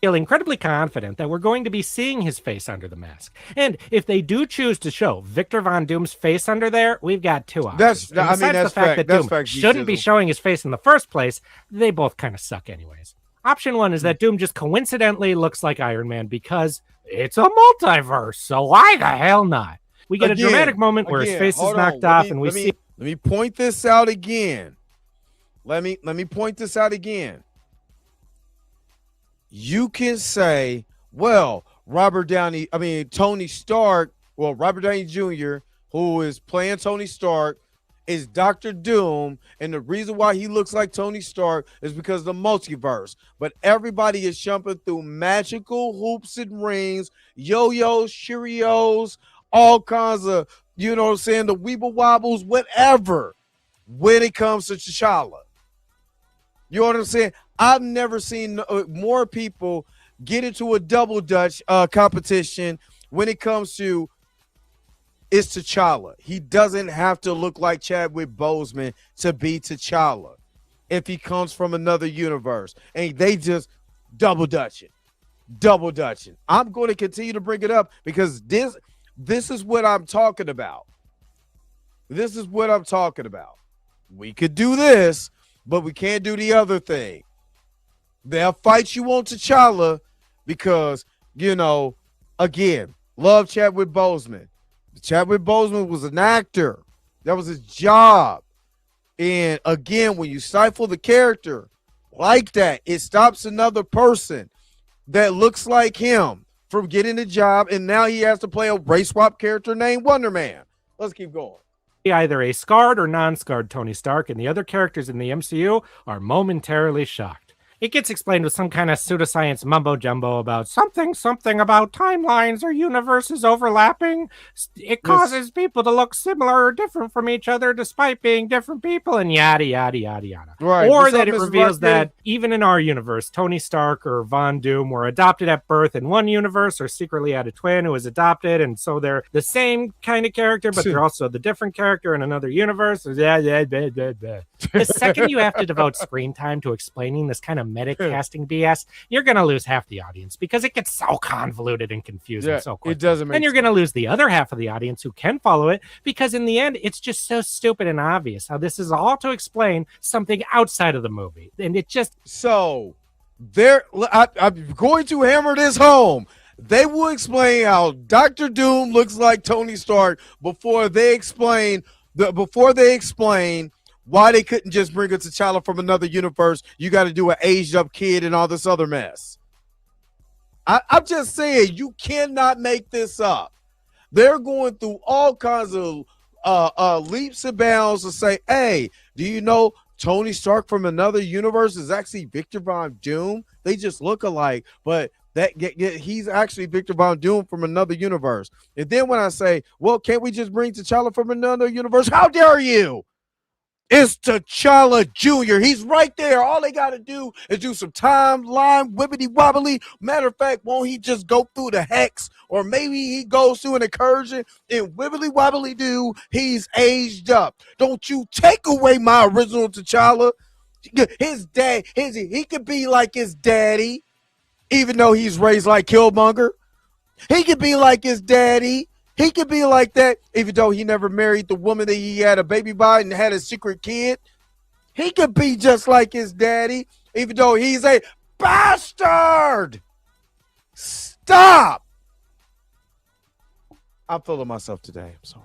Feel incredibly confident that we're going to be seeing his face under the mask. And if they do choose to show Victor Von Doom's face under there, we've got two options. That's the fact that Doom shouldn't be showing his face in the first place, they both kind of suck anyways. Option one is that Doom just coincidentally looks like Iron Man because it's a multiverse, so why the hell not? We get a dramatic moment where his face is knocked off and we see... Let me point this out again. Let me point this out again. You can say, well, Robert Downey Jr., who is playing Tony Stark, is Dr. Doom, and the reason why he looks like Tony Stark is because of the multiverse. But everybody is jumping through magical hoops and rings, yo-yos, Cheerios, all kinds of, you know what I'm saying, the weeble wobbles, whatever, when it comes to T'Challa. You know what I'm saying? I've never seen more people get into a double Dutch competition when it comes to is T'Challa. He doesn't have to look like Chadwick Boseman to be T'Challa if he comes from another universe. And they just double dutching. I'm going to continue to bring it up because this is what I'm talking about. We could do this, but we can't do the other thing. They'll fight you on T'Challa because, again, love Chadwick Boseman. Chadwick Boseman was an actor. That was his job. And again, when you stifle the character like that, it stops another person that looks like him from getting a job, and now he has to play a race swap character named Wonder Man. Let's keep going. Either a scarred or non-scarred Tony Stark, and the other characters in the MCU are momentarily shocked. It gets explained with some kind of pseudoscience mumbo-jumbo about something about timelines or universes overlapping. It causes people to look similar or different from each other despite being different people, and yada, yada, yada, yada. Right. Or that it reveals that even in our universe, Tony Stark or Von Doom were adopted at birth in one universe or secretly had a twin who was adopted, and so they're the same kind of character, but they're also the different character in another universe. The second you have to devote screen time to explaining this kind of meta casting BS, you're going to lose half the audience because it gets so convoluted and confusing so quickly. It doesn't make and you're going to lose the other half of the audience who can follow it because in the end, it's just so stupid and obvious how this is all to explain something outside of the movie. And it just... So, I'm going to hammer this home. They will explain how Dr. Doom looks like Tony Stark before they explain why they couldn't just bring a T'Challa from another universe. You got to do an aged up kid and all this other mess. I'm just saying, you cannot make this up. They're going through all kinds of leaps and bounds to say, hey, do you know Tony Stark from another universe is actually Victor Von Doom? They just look alike, but he's actually Victor Von Doom from another universe. And then when I say, well, can't we just bring T'Challa from another universe? How dare you? It's T'Challa Jr. He's right there. All they got to do is do some timeline wibbity wobbly. Matter of fact, won't he just go through the hex? Or maybe he goes through an incursion and wibbly wobbly do. He's aged up. Don't you take away my original T'Challa. His dad, he could be like his daddy, even though he's raised like Killmonger. He could be like his daddy. He could be like that, even though he never married the woman that he had a baby by and had a secret kid. He could be just like his daddy, even though he's a bastard. Stop. I'm feeling myself today. I'm sorry.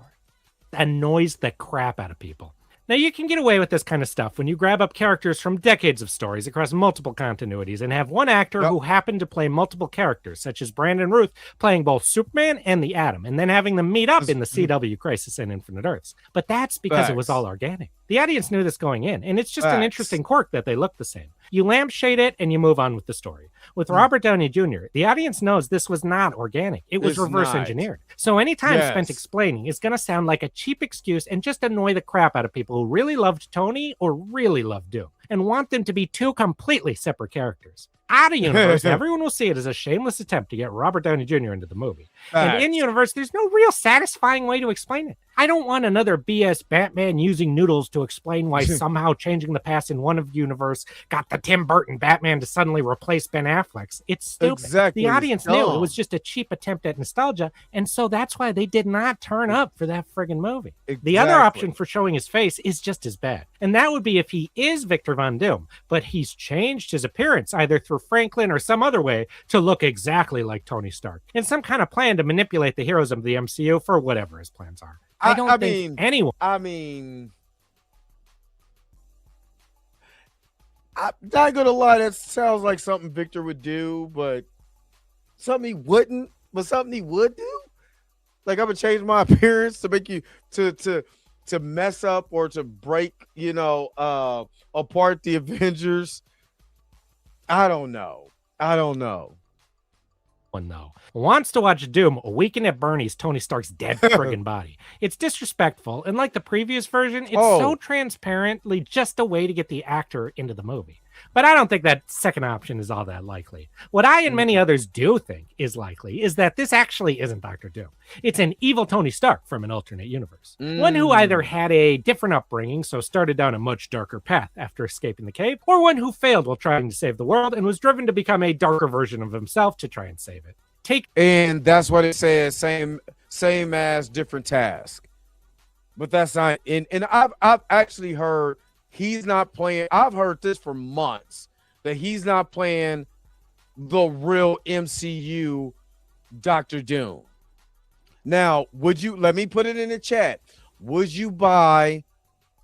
Annoys the crap out of people. Now, you can get away with this kind of stuff when you grab up characters from decades of stories across multiple continuities and have one actor who happened to play multiple characters, such as Brandon Routh playing both Superman and the Atom, and then having them meet up in the CW Crisis and Infinite Earths. But that's because it was all organic. The audience knew this going in, and it's just an interesting quirk that they look the same. You lampshade it, and you move on with the story. With Robert Downey Jr., the audience knows this was not organic. It was reverse engineered. So any time spent explaining is going to sound like a cheap excuse and just annoy the crap out of people who really loved Tony or really loved Doom and want them to be two completely separate characters. Out of universe, everyone will see it as a shameless attempt to get Robert Downey Jr. into the movie. And in universe, there's no real satisfying way to explain it. I don't want another BS Batman using noodles to explain why somehow changing the past in one of universe got the Tim Burton Batman to suddenly replace Ben Affleck's. It's stupid. Exactly. The audience knew it was just a cheap attempt at nostalgia, and so that's why they did not turn up for that friggin' movie. Exactly. The other option for showing his face is just as bad, and that would be if he is Victor Von Doom, but he's changed his appearance either through Franklin or some other way to look exactly like Tony Stark, in some kind of plan to manipulate the heroes of the MCU for whatever his plans are. I don't think anyone. I'm not gonna lie, that sounds like something Victor would do, but something he wouldn't, but something he would do. Like, I'm gonna change my appearance to make you to mess up or to break, apart the Avengers. I don't know. One though wants to watch Doom Weekend at Bernie's Tony Stark's dead friggin' body. It's disrespectful, and like the previous version, it's so transparently just a way to get the actor into the movie. But I don't think that second option is all that likely. What I and many others do think is likely is that this actually isn't Doctor Doom. It's an evil Tony Stark from an alternate universe. One who either had a different upbringing, so started down a much darker path after escaping the cave, or one who failed while trying to save the world and was driven to become a darker version of himself to try and save it. And that's what it says, same as different task. But that's not, and I've actually heard he's not playing. I've heard this for months that he's not playing the real MCU Doctor Doom. Now, let me put it in the chat. Would you buy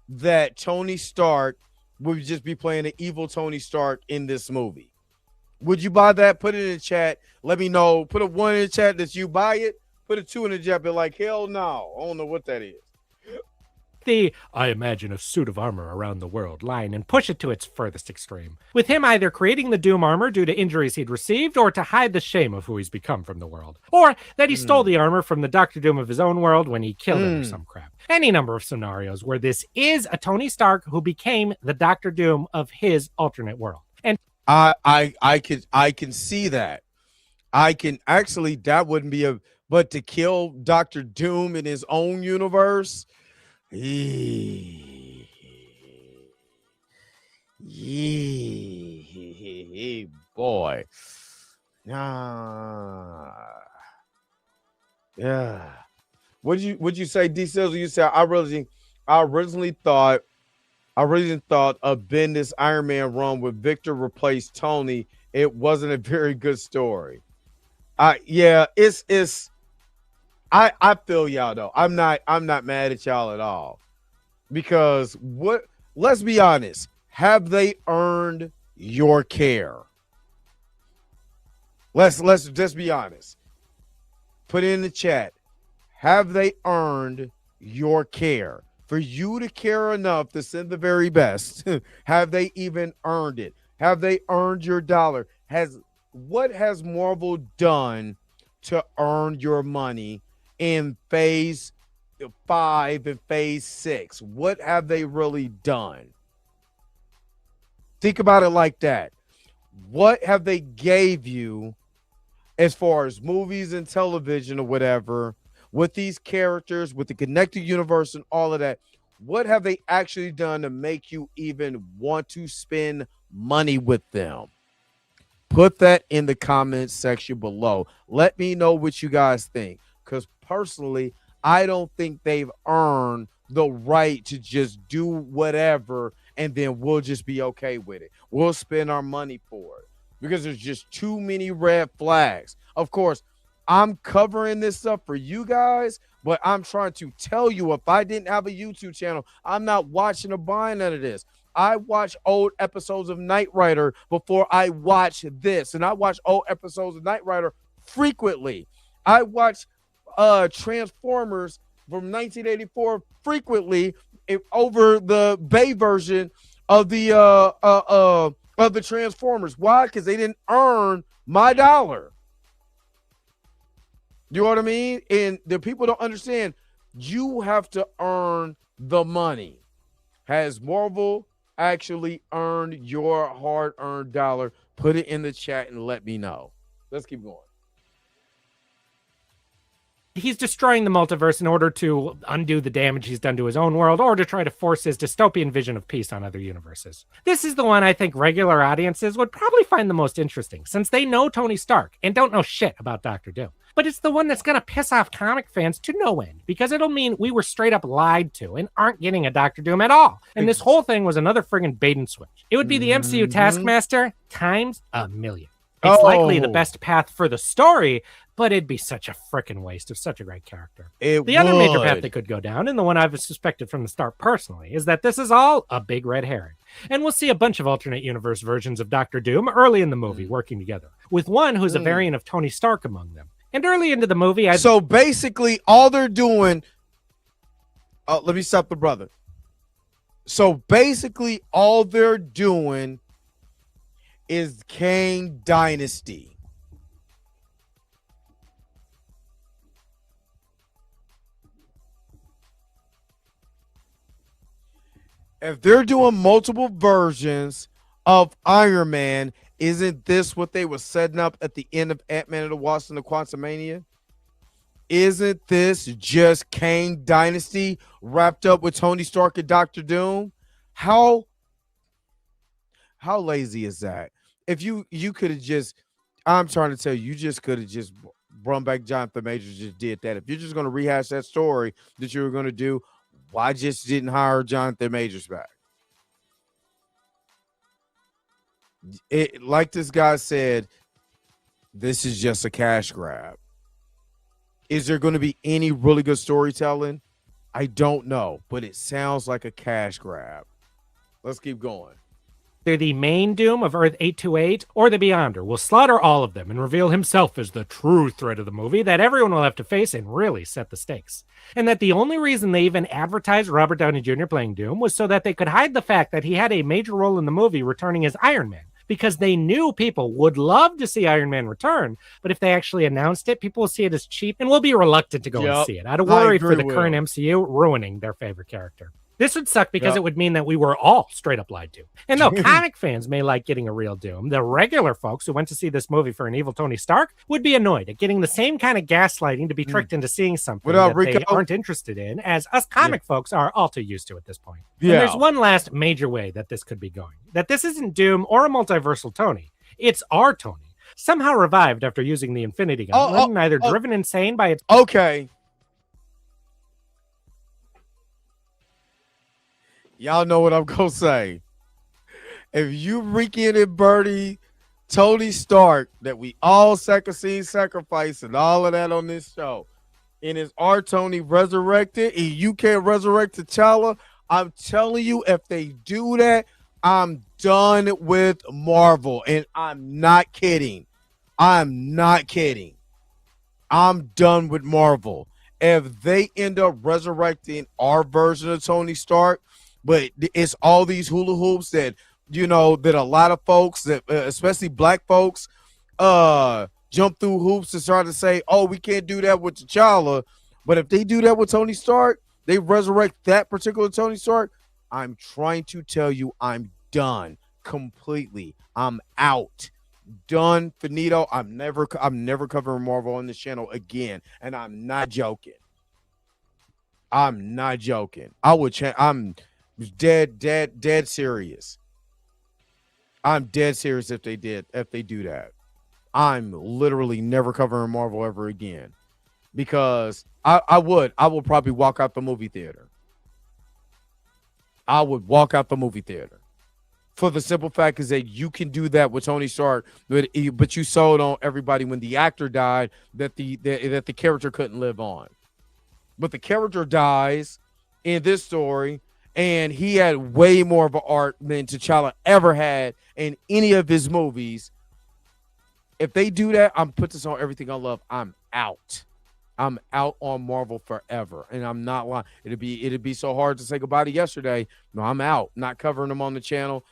that Tony Stark would just be playing the evil Tony Stark in this movie? Would you buy that? Put it in the chat. Let me know. Put a 1 in the chat that you buy it. Put a 2 in the chat. Be like, hell no. I don't know what that is. I imagine a suit of armor around the world line and push it to its furthest extreme, with him either creating the Doom armor due to injuries he'd received or to hide the shame of who he's become from the world, or that he stole the armor from the Doctor Doom of his own world when he killed him or some crap. Any number of scenarios where this is a Tony Stark who became the Doctor Doom of his alternate world. And I can see that. I can actually, that wouldn't be but to kill Doctor Doom in his own universe. Boy. Yeah. Would you say, D Sizzle? You said I originally thought of Bendis Iron Man run with Victor replaced Tony. It wasn't a very good story. I feel y'all though. I'm not mad at y'all at all. Because let's be honest, have they earned your care? Let's just be honest. Put it in the chat. Have they earned your care? For you to care enough to send the very best, have they even earned it? Have they earned your dollar? What has Marvel done to earn your money in phase 5 and phase 6? What have they really done? Think about it like that. What have they gave you as far as movies and television or whatever with these characters, with the connected universe and all of that? What have they actually done to make you even want to spend money with them? Put that in the comments section below. Let me know what you guys think, because personally, I don't think they've earned the right to just do whatever and then we'll just be okay with it. We'll spend our money for it because there's just too many red flags. Of course, I'm covering this up for you guys, but I'm trying to tell you, if I didn't have a YouTube channel, I'm not watching or buying none of this. I watch old episodes of Knight Rider before I watch this, and I watch old episodes of Knight Rider frequently. I watch Transformers from 1984 frequently over the Bay version of the Transformers. Why? Because they didn't earn my dollar. You know what I mean? And the people don't understand. You have to earn the money. Has Marvel actually earned your hard-earned dollar? Put it in the chat and let me know. Let's keep going. He's destroying the multiverse in order to undo the damage he's done to his own world or to try to force his dystopian vision of peace on other universes. This is the one I think regular audiences would probably find the most interesting, since they know Tony Stark and don't know shit about Doctor Doom. But it's the one that's going to piss off comic fans to no end, because it'll mean we were straight up lied to and aren't getting a Doctor Doom at all. And this whole thing was another friggin' bait and switch. It would be the MCU Taskmaster times a million. It's likely the best path for the story, but it'd be such a frickin' waste of such a great character. The other major path that could go down, and the one I've suspected from the start personally, is that this is all a big red herring. And we'll see a bunch of alternate universe versions of Doctor Doom early in the movie working together, with one who's a variant of Tony Stark among them. And early into the movie, So basically, all they're doing... let me stop the brother. So basically, all they're doing is Kang Dynasty. If they're doing multiple versions of Iron Man. Isn't this what they were setting up at the end of Ant-Man and the Wasp and the Quantumania? Isn't this just Kang Dynasty wrapped up with Tony Stark and Doctor Doom? How lazy is that? If you could have just, I'm trying to tell you, you just could have just brought back Jonathan Majors, just did that. If you're just going to rehash that story that you were going to do, why just didn't hire Jonathan Majors back? It, like this guy said, this is just a cash grab. Is there going to be any really good storytelling? I don't know, but it sounds like a cash grab. Let's keep going. Either the main Doom of Earth 828 or the Beyonder will slaughter all of them and reveal himself as the true threat of the movie that everyone will have to face and really set the stakes. And that the only reason they even advertised Robert Downey Jr. playing Doom was so that they could hide the fact that he had a major role in the movie returning as Iron Man. Because they knew people would love to see Iron Man return, but if they actually announced it, people will see it as cheap and will be reluctant to go and see it, out of worry for the current MCU ruining their favorite character. This would suck because it would mean that we were all straight up lied to. And though comic fans may like getting a real Doom, the regular folks who went to see this movie for an evil Tony Stark would be annoyed at getting the same kind of gaslighting to be tricked into seeing something that they aren't interested in, as us comic folks are all too used to at this point. And there's one last major way that this could be going. That this isn't Doom or a multiversal Tony. It's our Tony, somehow revived after using the Infinity Gauntlet, and either driven insane by its... Okay. Y'all know what I'm going to say. If you Ricky and Bertie, Tony Stark, that we all sacrifice and all of that on this show, and is our Tony resurrected, and you can't resurrect T'Challa, I'm telling you, if they do that, I'm done with Marvel. And I'm not kidding. I'm not kidding. I'm done with Marvel. If they end up resurrecting our version of Tony Stark, but it's all these hula hoops that, you know, that a lot of folks, that especially black folks, jump through hoops and start to say, oh, we can't do that with T'Challa. But if they do that with Tony Stark, they resurrect that particular Tony Stark, I'm trying to tell you I'm done completely. I'm out. Done. Finito. I'm never covering Marvel on this channel again. And I'm not joking. I'm not joking. I'm dead serious. I'm dead serious if they do that. I'm literally never covering Marvel ever again. Because I would probably walk out the movie theater. I would walk out the movie theater. For the simple fact is that you can do that with Tony Stark, but you sold on everybody when the actor died that the character couldn't live on. But the character dies in this story, and he had way more of an arc than T'Challa ever had in any of his movies. If they do that, I'm put this on everything I love. I'm out. I'm out on Marvel forever, and I'm not lying. It'd be so hard to say goodbye to yesterday. No, I'm out. Not covering them on the channel.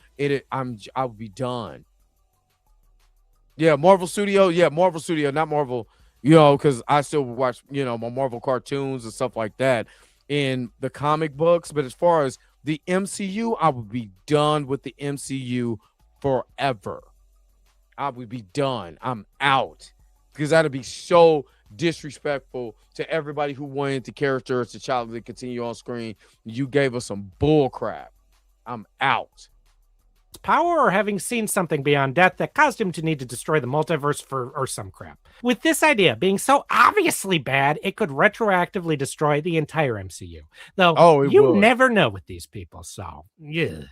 I'll be done. Yeah, Marvel Studio. Yeah, Marvel Studio, not Marvel. You know, because I still watch, you know, my Marvel cartoons and stuff like that in the comic books. But as far as the MCU, I would be done with the MCU forever. I would be done. I'm out, because that'd be so disrespectful to everybody who wanted the character T'Challa to continue on screen. You gave us some bull crap. I'm out. Power, or having seen something beyond death that caused him to need to destroy the multiverse or some crap. With this idea being so obviously bad, it could retroactively destroy the entire MCU. Though you never know with these people, so yeah.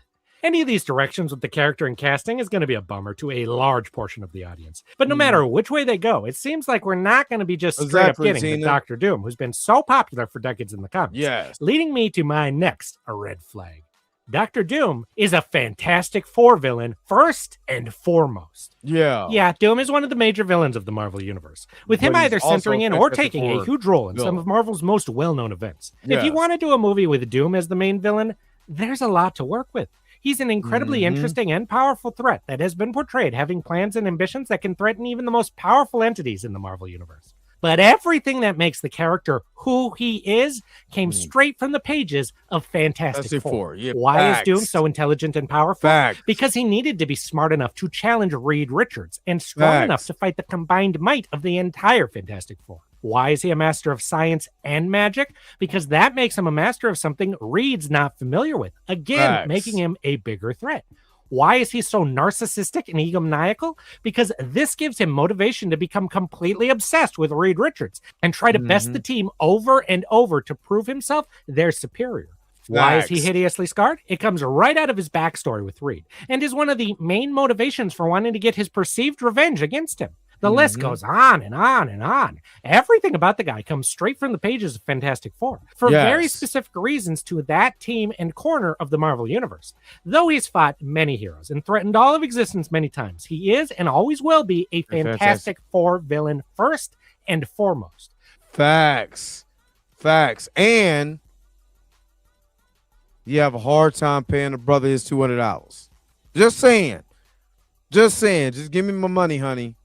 Any of these directions with the character and casting is going to be a bummer to a large portion of the audience. But no matter which way they go, it seems like we're not going to be just straight up getting the Doctor Doom, who's been so popular for decades in the comics. Yes. Leading me to my next red flag. Doctor Doom is a Fantastic Four villain first and foremost. Yeah, Doom is one of the major villains of the Marvel Universe, with him either centering in or taking a huge role in some of Marvel's most well-known events. If you want to do a movie with Doom as the main villain, there's a lot to work with. He's an incredibly interesting and powerful threat that has been portrayed having plans and ambitions that can threaten even the most powerful entities in the Marvel Universe. But everything that makes the character who he is came straight from the pages of Fantastic Four. Yeah, Why is facts. Doom so intelligent and powerful? Facts. Because he needed to be smart enough to challenge Reed Richards and strong Facts. enough to fight the combined might of the entire Fantastic Four. Why is he a master of science and magic? Because that makes him a master of something Reed's not familiar with. Again, Facts. making him a bigger threat. Why is he so narcissistic and egomaniacal? Because this gives him motivation to become completely obsessed with Reed Richards and try to best the team over and over to prove himself their superior. Why is he Facts. hideously scarred? It comes right out of his backstory with Reed and is one of the main motivations for wanting to get his perceived revenge against him. The list goes on and on and on. Everything about the guy comes straight from the pages of Fantastic Four for very Yes. specific reasons to that team and corner of the Marvel Universe. Though he's fought many heroes and threatened all of existence many times, he is and always will be a Fantastic Four villain first and foremost. Facts. And you have a hard time paying a brother his $200. Just saying. Just give me my money, honey.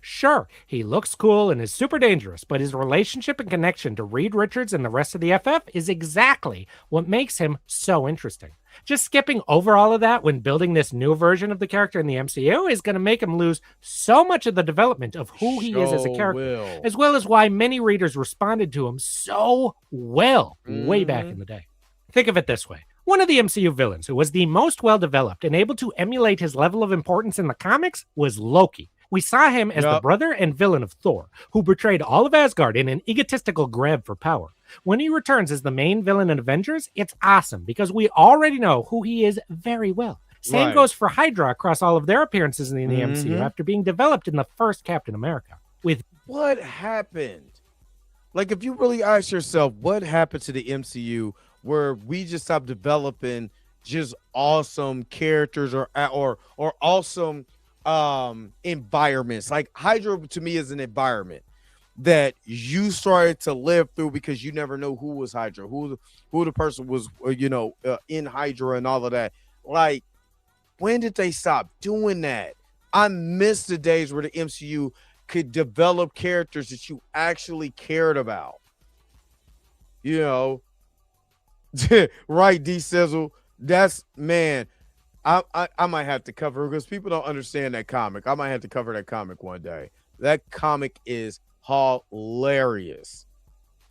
Sure, he looks cool and is super dangerous, but his relationship and connection to Reed Richards and the rest of the FF is exactly what makes him so interesting. Just skipping over all of that when building this new version of the character in the MCU is going to make him lose so much of the development of who he is as a character, as well as why many readers responded to him so well way back in the day. Think of it this way. One of the MCU villains who was the most well-developed and able to emulate his level of importance in the comics was Loki. We saw him as the brother and villain of Thor, who betrayed all of Asgard in an egotistical grab for power. When he returns as the main villain in Avengers, it's awesome because we already know who he is very well. Same goes for Hydra across all of their appearances in the MCU after being developed in the first Captain America. With what happened? Like, if you really ask yourself, what happened to the MCU where we just stopped developing just awesome characters or awesome environments? Like, Hydra to me is an environment that you started to live through because you never know who was Hydra, who the person was, in Hydra and all of that. Like, when did they stop doing that? I miss the days where the MCU could develop characters that you actually cared about. Right, D Sizzle. That's, man, I might have to cover, because people don't understand that comic. I might have to cover that comic one day. That comic is hilarious.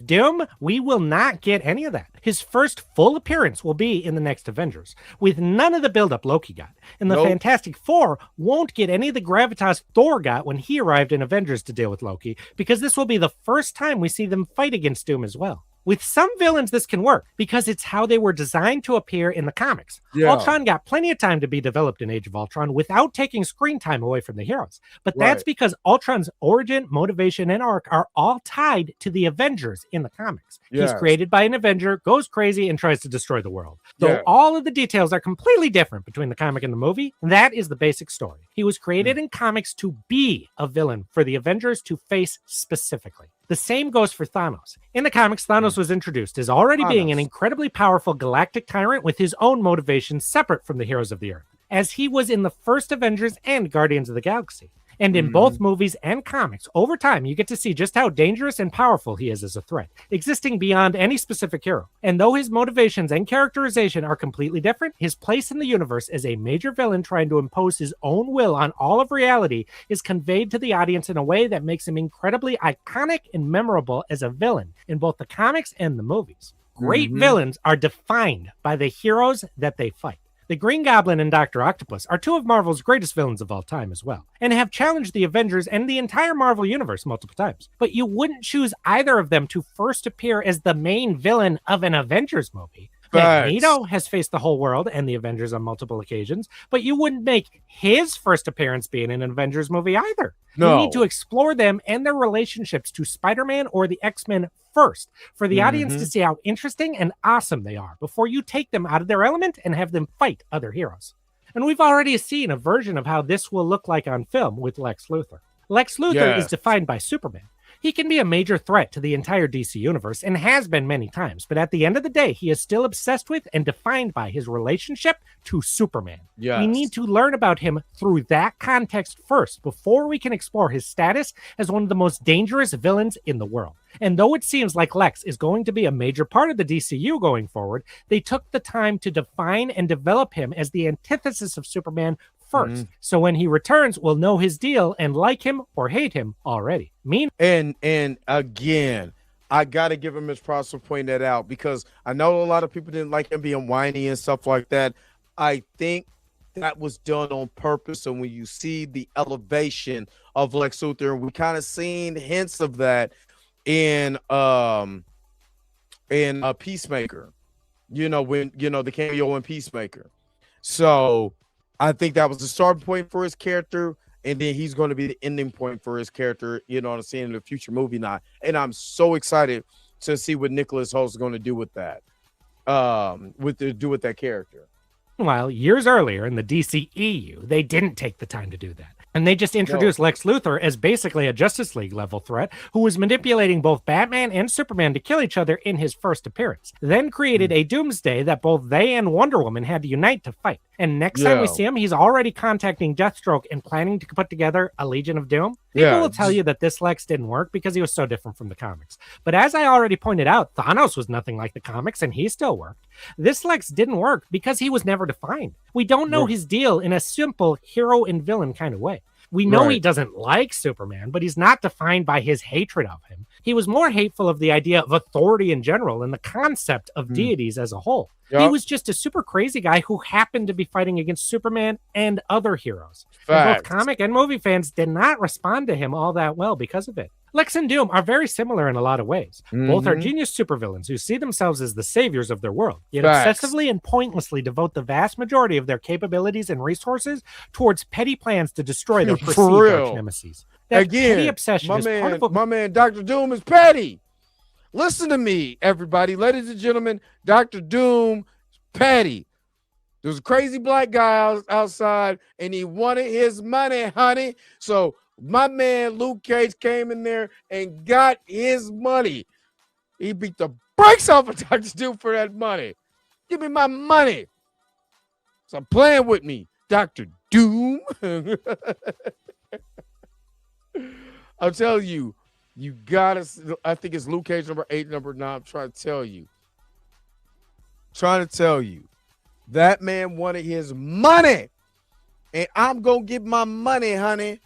Doom, we will not get any of that. His first full appearance will be in the next Avengers, with none of the buildup Loki got. And the Fantastic Four won't get any of the gravitas Thor got when he arrived in Avengers to deal with Loki, because this will be the first time we see them fight against Doom as well. With some villains, this can work because it's how they were designed to appear in the comics. Ultron got plenty of time to be developed in Age of Ultron without taking screen time away from the heroes. But that's because Ultron's origin, motivation, and arc are all tied to the Avengers in the comics. He's created by an Avenger, goes crazy, and tries to destroy the world. Though all of the details are completely different between the comic and the movie, that is the basic story. He was created in comics to be a villain for the Avengers to face specifically. The same goes for Thanos. In the comics, Thanos was introduced as already being an incredibly powerful galactic tyrant with his own motivations separate from the heroes of the Earth, as he was in the first Avengers and Guardians of the Galaxy. And in both movies and comics, over time, you get to see just how dangerous and powerful he is as a threat, existing beyond any specific hero. And though his motivations and characterization are completely different, his place in the universe as a major villain trying to impose his own will on all of reality is conveyed to the audience in a way that makes him incredibly iconic and memorable as a villain in both the comics and the movies. Great villains are defined by the heroes that they fight. The Green Goblin and Dr. Octopus are two of Marvel's greatest villains of all time as well, and have challenged the Avengers and the entire Marvel Universe multiple times. But you wouldn't choose either of them to first appear as the main villain of an Avengers movie. Magneto has faced the whole world and the Avengers on multiple occasions, but you wouldn't make his first appearance be in an Avengers movie either. You need to explore them and their relationships to Spider-Man or the X-Men first for the audience to see how interesting and awesome they are before you take them out of their element and have them fight other heroes. And we've already seen a version of how this will look like on film with Lex Luthor. Lex Luthor is defined by Superman. He can be a major threat to the entire DC universe and has been many times, but at the end of the day, he is still obsessed with and defined by his relationship to Superman. Yes. We need to learn about him through that context first before we can explore his status as one of the most dangerous villains in the world. And though it seems like Lex is going to be a major part of the DCU going forward, they took the time to define and develop him as the antithesis of Superman first. So when he returns, we'll know his deal and like him or hate him already. And again, I gotta give him his props for pointing that out, because I know a lot of people didn't like him being whiny and stuff like that. I think that was done on purpose. And when you see the elevation of Lex Luthor, we kind of seen hints of that in a Peacemaker, when the cameo in Peacemaker. So I think that was the starting point for his character, and then he's going to be the ending point for his character, what I'm saying, in the future movie now. And I'm so excited to see what Nicholas Hoult is going to do with that, with that character. Meanwhile, years earlier in the DCEU, they didn't take the time to do that. And they just introduced Lex Luthor as basically a Justice League level threat who was manipulating both Batman and Superman to kill each other in his first appearance. Then created a Doomsday that both they and Wonder Woman had to unite to fight. And next time we see him, he's already contacting Deathstroke and planning to put together a Legion of Doom. People will tell you that this Lex didn't work because he was so different from the comics. But as I already pointed out, Thanos was nothing like the comics and he still worked. This Lex didn't work because he was never defined. We don't know his deal in a simple hero and villain kind of way. We know he doesn't like Superman, but he's not defined by his hatred of him. He was more hateful of the idea of authority in general and the concept of deities as a whole. He was just a super crazy guy who happened to be fighting against Superman and other heroes. And both comic and movie fans did not respond to him all that well because of it. Lex and Doom are very similar in a lot of ways. Both are genius supervillains who see themselves as the saviors of their world, yet obsessively and pointlessly devote the vast majority of their capabilities and resources towards petty plans to destroy their perceived arch nemesis. That petty obsession my man Dr. Doom is petty. Listen to me, everybody. Ladies and gentlemen, Dr. Doom petty. There was a crazy black guy outside, and he wanted his money, honey. So my man Luke Cage came in there and got his money. He beat the brakes off of Dr. Doom for that money. Give me my money. Stop playing with me, Dr. Doom. I'll tell you, you gotta. I think it's Luke Cage number 8, number 9. I'm trying to tell you. That man wanted his money, and I'm gonna get my money, honey.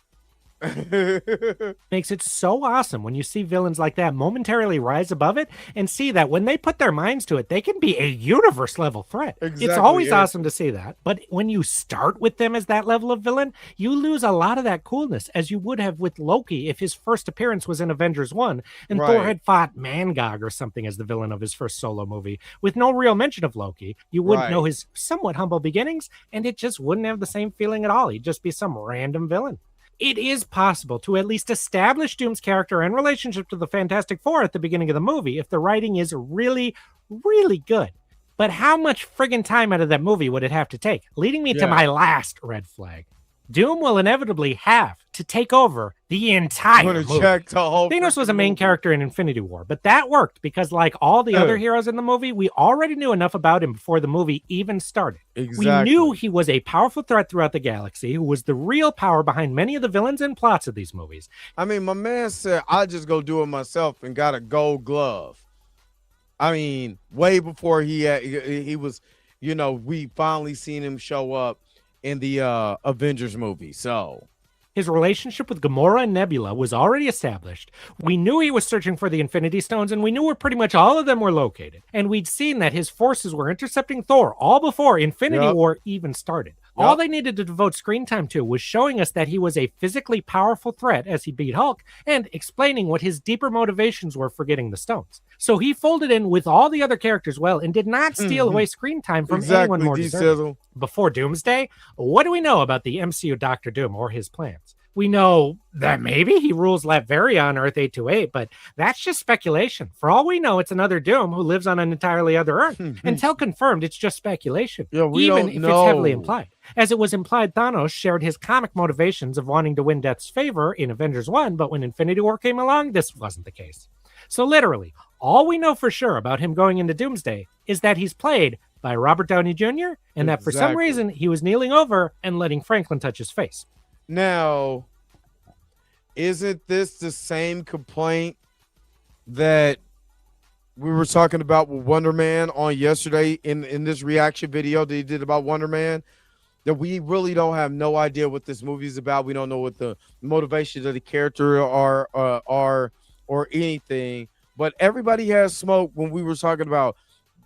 Makes it so awesome when you see villains like that momentarily rise above it and see that when they put their minds to it, they can be a universe level threat. It's always awesome to see that. But when you start with them as that level of villain, you lose a lot of that coolness, as you would have with Loki if his first appearance was in Avengers 1 and Thor had fought Mangog or something as the villain of his first solo movie with no real mention of Loki. You wouldn't know his somewhat humble beginnings, and it just wouldn't have the same feeling at all. He'd just be some random villain. It is possible to at least establish Doom's character and relationship to the Fantastic Four at the beginning of the movie if the writing is really, really good. But how much friggin' time out of that movie would it have to take? Leading me to my last red flag. Doom will inevitably have to take over the entire movie. Thanos was a main character in Infinity War, but that worked because, like all the other heroes in the movie, we already knew enough about him before the movie even started. We knew he was a powerful threat throughout the galaxy, who was the real power behind many of the villains and plots of these movies. I mean, my man said, I'll just go do it myself and got a gold glove. I mean, way before he was, we finally seen him show up in the Avengers movie. So his relationship with Gamora and Nebula was already established. We knew he was searching for the Infinity Stones, and we knew where pretty much all of them were located. And we'd seen that his forces were intercepting Thor all before Infinity War even started. All they needed to devote screen time to was showing us that he was a physically powerful threat as he beat Hulk and explaining what his deeper motivations were for getting the stones. So he folded in with all the other characters well and did not steal away screen time from anyone more deserving. Before Doomsday, what do we know about the MCU Doctor Doom or his plans? We know that maybe he rules Latveria on Earth 828, but that's just speculation. For all we know, it's another Doom who lives on an entirely other Earth. Until confirmed, it's just speculation, Yeah, we even don't if know. it's heavily implied. As it was implied, Thanos shared his comic motivations of wanting to win Death's favor in Avengers 1, but when Infinity War came along, this wasn't the case. So literally, all we know for sure about him going into Doomsday is that he's played by Robert Downey Jr., and that for some Exactly. reason he was kneeling over and letting Franklin touch his face. Now, isn't this the same complaint that we were talking about with Wonder Man on yesterday in this reaction video that he did about Wonder Man? That we really don't have no idea what this movie is about. We don't know what the motivations of the character are or anything. But everybody has smoke when we were talking about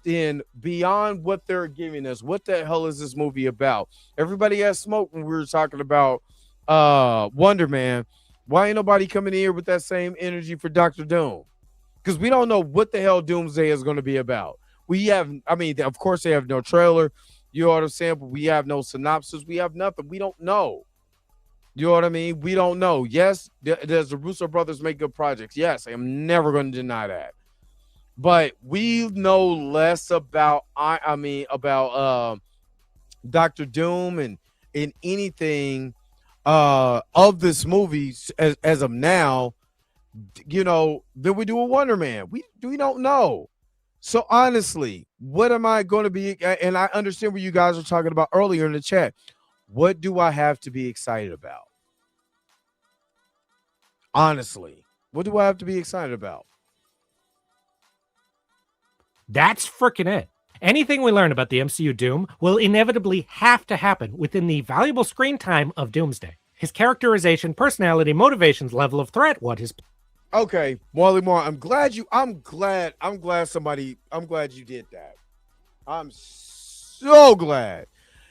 then beyond what they're giving us. What the hell is this movie about? Everybody has smoke when we were talking about Wonder Man. Why ain't nobody coming in here with that same energy for Dr. Doom? Because we don't know what the hell Doomsday is going to be about. Of course they have no trailer, you know what I'm saying, but we have no synopsis. We have nothing. We don't know. You know what I mean? We don't know. Yes, does the Russo brothers make good projects? Yes, I'm never going to deny that. But we know less about Dr. Doom and anything of this movie as of now, you know, than we do a Wonder Man. We don't know. So honestly, what am I going to be? And I understand what you guys were talking about earlier in the chat. What do I have to be excited about? Honestly, what do I have to be excited about? That's freaking it. Anything we learn about the MCU Doom will inevitably have to happen within the valuable screen time of Doomsday. His characterization, personality, motivations, level of threat, what his... Okay, Wally Moore, I'm glad you did that. I'm so glad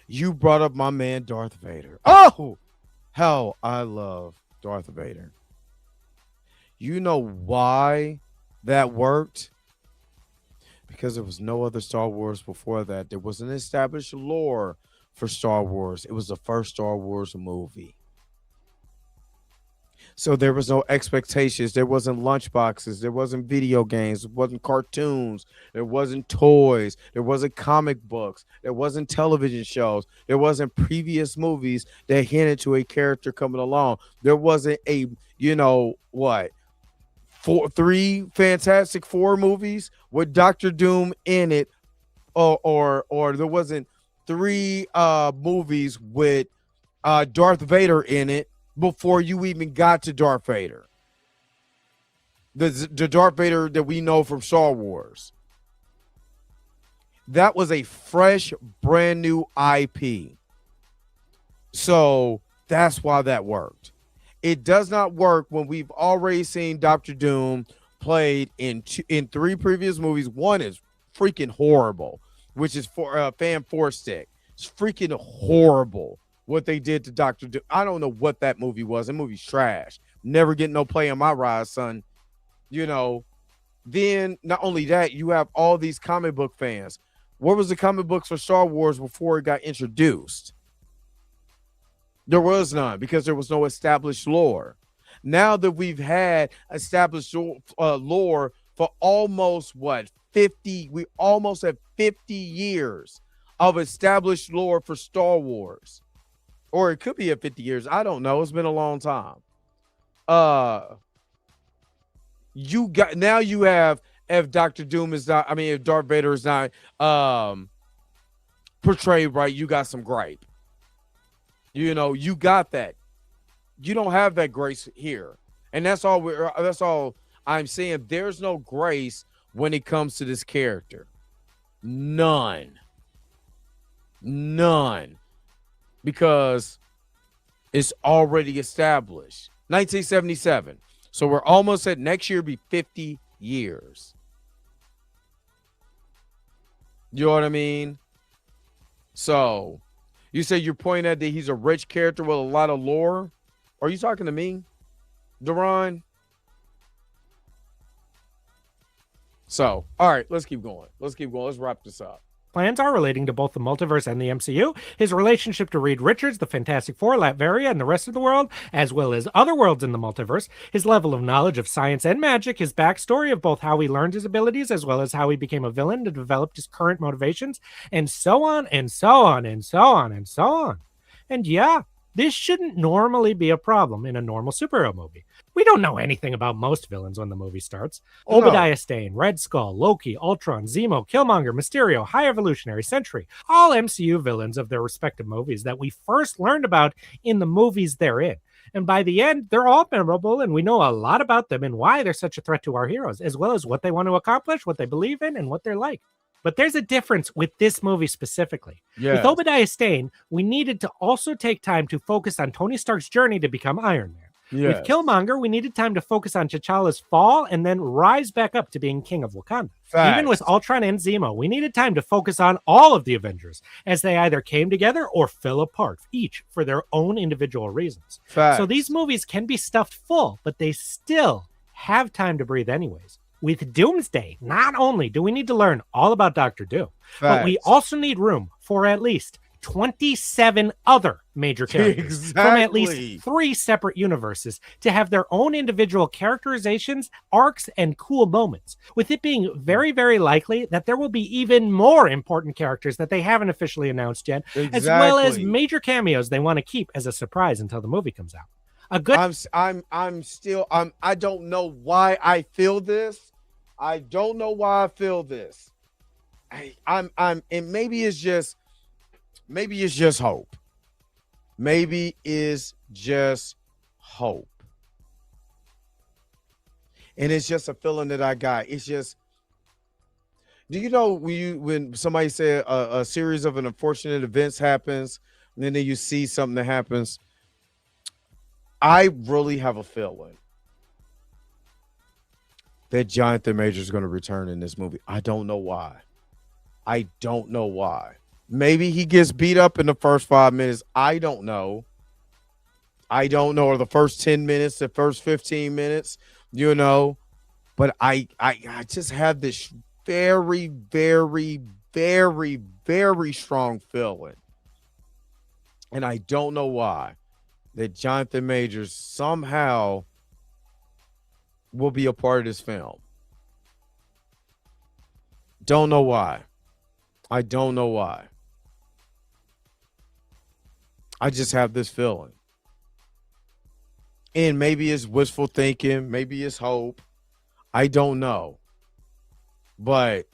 you brought up my man Darth Vader. Oh, hell, I love Darth Vader. You know why that worked? Because there was no other Star Wars before that. There was an established lore for Star Wars. It was the first Star Wars movie. So there was no expectations. There wasn't lunchboxes. There wasn't video games. There wasn't cartoons. There wasn't toys. There wasn't comic books. There wasn't television shows. There wasn't previous movies that hinted to a character coming along. There wasn't a, three Fantastic Four movies with Dr. Doom in it, or there wasn't three movies with Darth Vader in it before you even got to Darth Vader. The Darth Vader that we know from Star Wars. That was a fresh, brand new IP. So that's why that worked. It does not work when we've already seen Dr. Doom played in three previous movies. One is freaking horrible, which is for Fan Four Stick. It's freaking horrible what they did to Dr. Doom. I don't know what that movie was. That movie's trash. Never get no play on my ride, son. Then not only that, you have all these comic book fans. What was the comic books for Star Wars before it got introduced? There was none because there was no established lore. Now that we've had established lore for almost 50, we almost have 50 years of established lore for Star Wars. Or it could be at 50 years. I don't know. It's been a long time. You have, if Dr. Doom is not, if Darth Vader is not portrayed right, you got some gripe. You got that. You don't have that grace here. And that's all I'm saying. There's no grace when it comes to this character. None. Because it's already established. 1977. So we're almost at next year be 50 years. You know what I mean? So you say you're pointing at that he's a rich character with a lot of lore. Are you talking to me, Deron? So, all right, let's keep going. Let's wrap this up. plans are relating to both the multiverse and the MCU, his relationship to Reed Richards, the Fantastic Four, Latveria, and the rest of the world, as well as other worlds in the multiverse, his level of knowledge of science and magic, his backstory of both how he learned his abilities as well as how he became a villain and developed his current motivations, and so on and so on and so on and so on. And yeah, this shouldn't normally be a problem in a normal superhero movie. We don't know anything about most villains when the movie starts. No. Obadiah Stane, Red Skull, Loki, Ultron, Zemo, Killmonger, Mysterio, High Evolutionary, Sentry, all MCU villains of their respective movies that we first learned about in the movies they're in. And by the end, they're all memorable, and we know a lot about them and why they're such a threat to our heroes, as well as what they want to accomplish, what they believe in, and what they're like. But there's a difference with this movie specifically. Yes. With Obadiah Stane, we needed to also take time to focus on Tony Stark's journey to become Iron Man. Yes. With Killmonger, we needed time to focus on T'Challa's fall and then rise back up to being king of Wakanda. Facts. Even with Ultron and Zemo, we needed time to focus on all of the Avengers as they either came together or fell apart, each for their own individual reasons. Facts. So these movies can be stuffed full, but they still have time to breathe anyways. With Doomsday, not only do we need to learn all about Doctor Doom, but we Facts. also need room for at least 27 other major characters from at Exactly. least 3 separate universes to have their own individual characterizations, arcs, and cool moments, with it being very, very likely that there will be even more important characters that they haven't officially announced yet, as well as Exactly. major cameos they want to keep as a surprise until the movie comes out. A good I don't know why I feel this. I don't know why I feel this. And maybe it's just hope. Maybe it's just hope. And it's just a feeling that I got. It's just, do you know when somebody said a series of unfortunate events happens, and then you see something that happens? I really have a feeling that Jonathan Majors is going to return in this movie. I don't know why. Maybe he gets beat up in the first 5 minutes. I don't know. Or the first 10 minutes, the first 15 minutes, But I just have this very, very, very, very strong feeling. And I don't know why. That Jonathan Majors somehow will be a part of this film. Don't know why. I don't know why. I just have this feeling. And maybe it's wishful thinking. Maybe it's hope. I don't know. But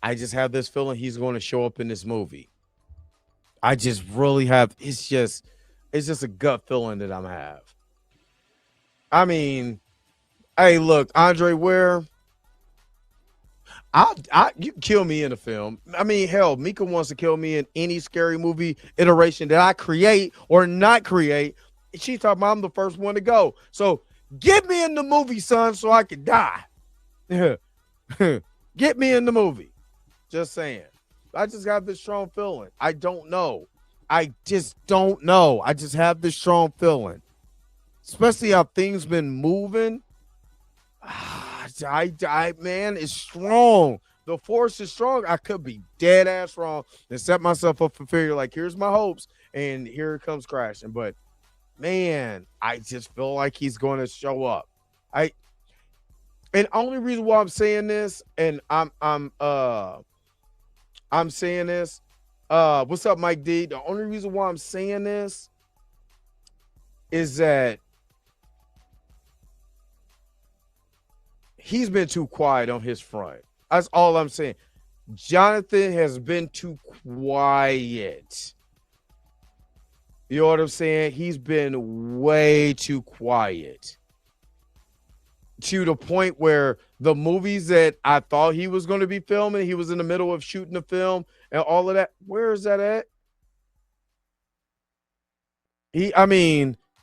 I just have this feeling he's going to show up in this movie. I just really have. It's just a gut feeling that I'm have. I mean, hey, look, Andre Ware, you can kill me in a film. I mean, hell, Mika wants to kill me in any scary movie iteration that I create or not create. She talking about I'm the first one to go. So get me in the movie, son, so I can die. Get me in the movie. Just saying. I just got this strong feeling. I don't know. I just don't know. I just have this strong feeling. Especially how things been moving. Man, it's strong. The force is strong. I could be dead ass wrong and set myself up for failure. Like, here's my hopes, and here it comes crashing. But man, I just feel like he's going to show up. And only reason why I'm saying this, and I'm saying this. What's up, Mike D? The only reason why I'm saying this is that he's been too quiet on his front. That's all I'm saying. Jonathan has been too quiet. You know what I'm saying? He's been way too quiet. To the point where the movies that I thought he was going to be filming, he was in the middle of shooting the film and all of that. Where is that at?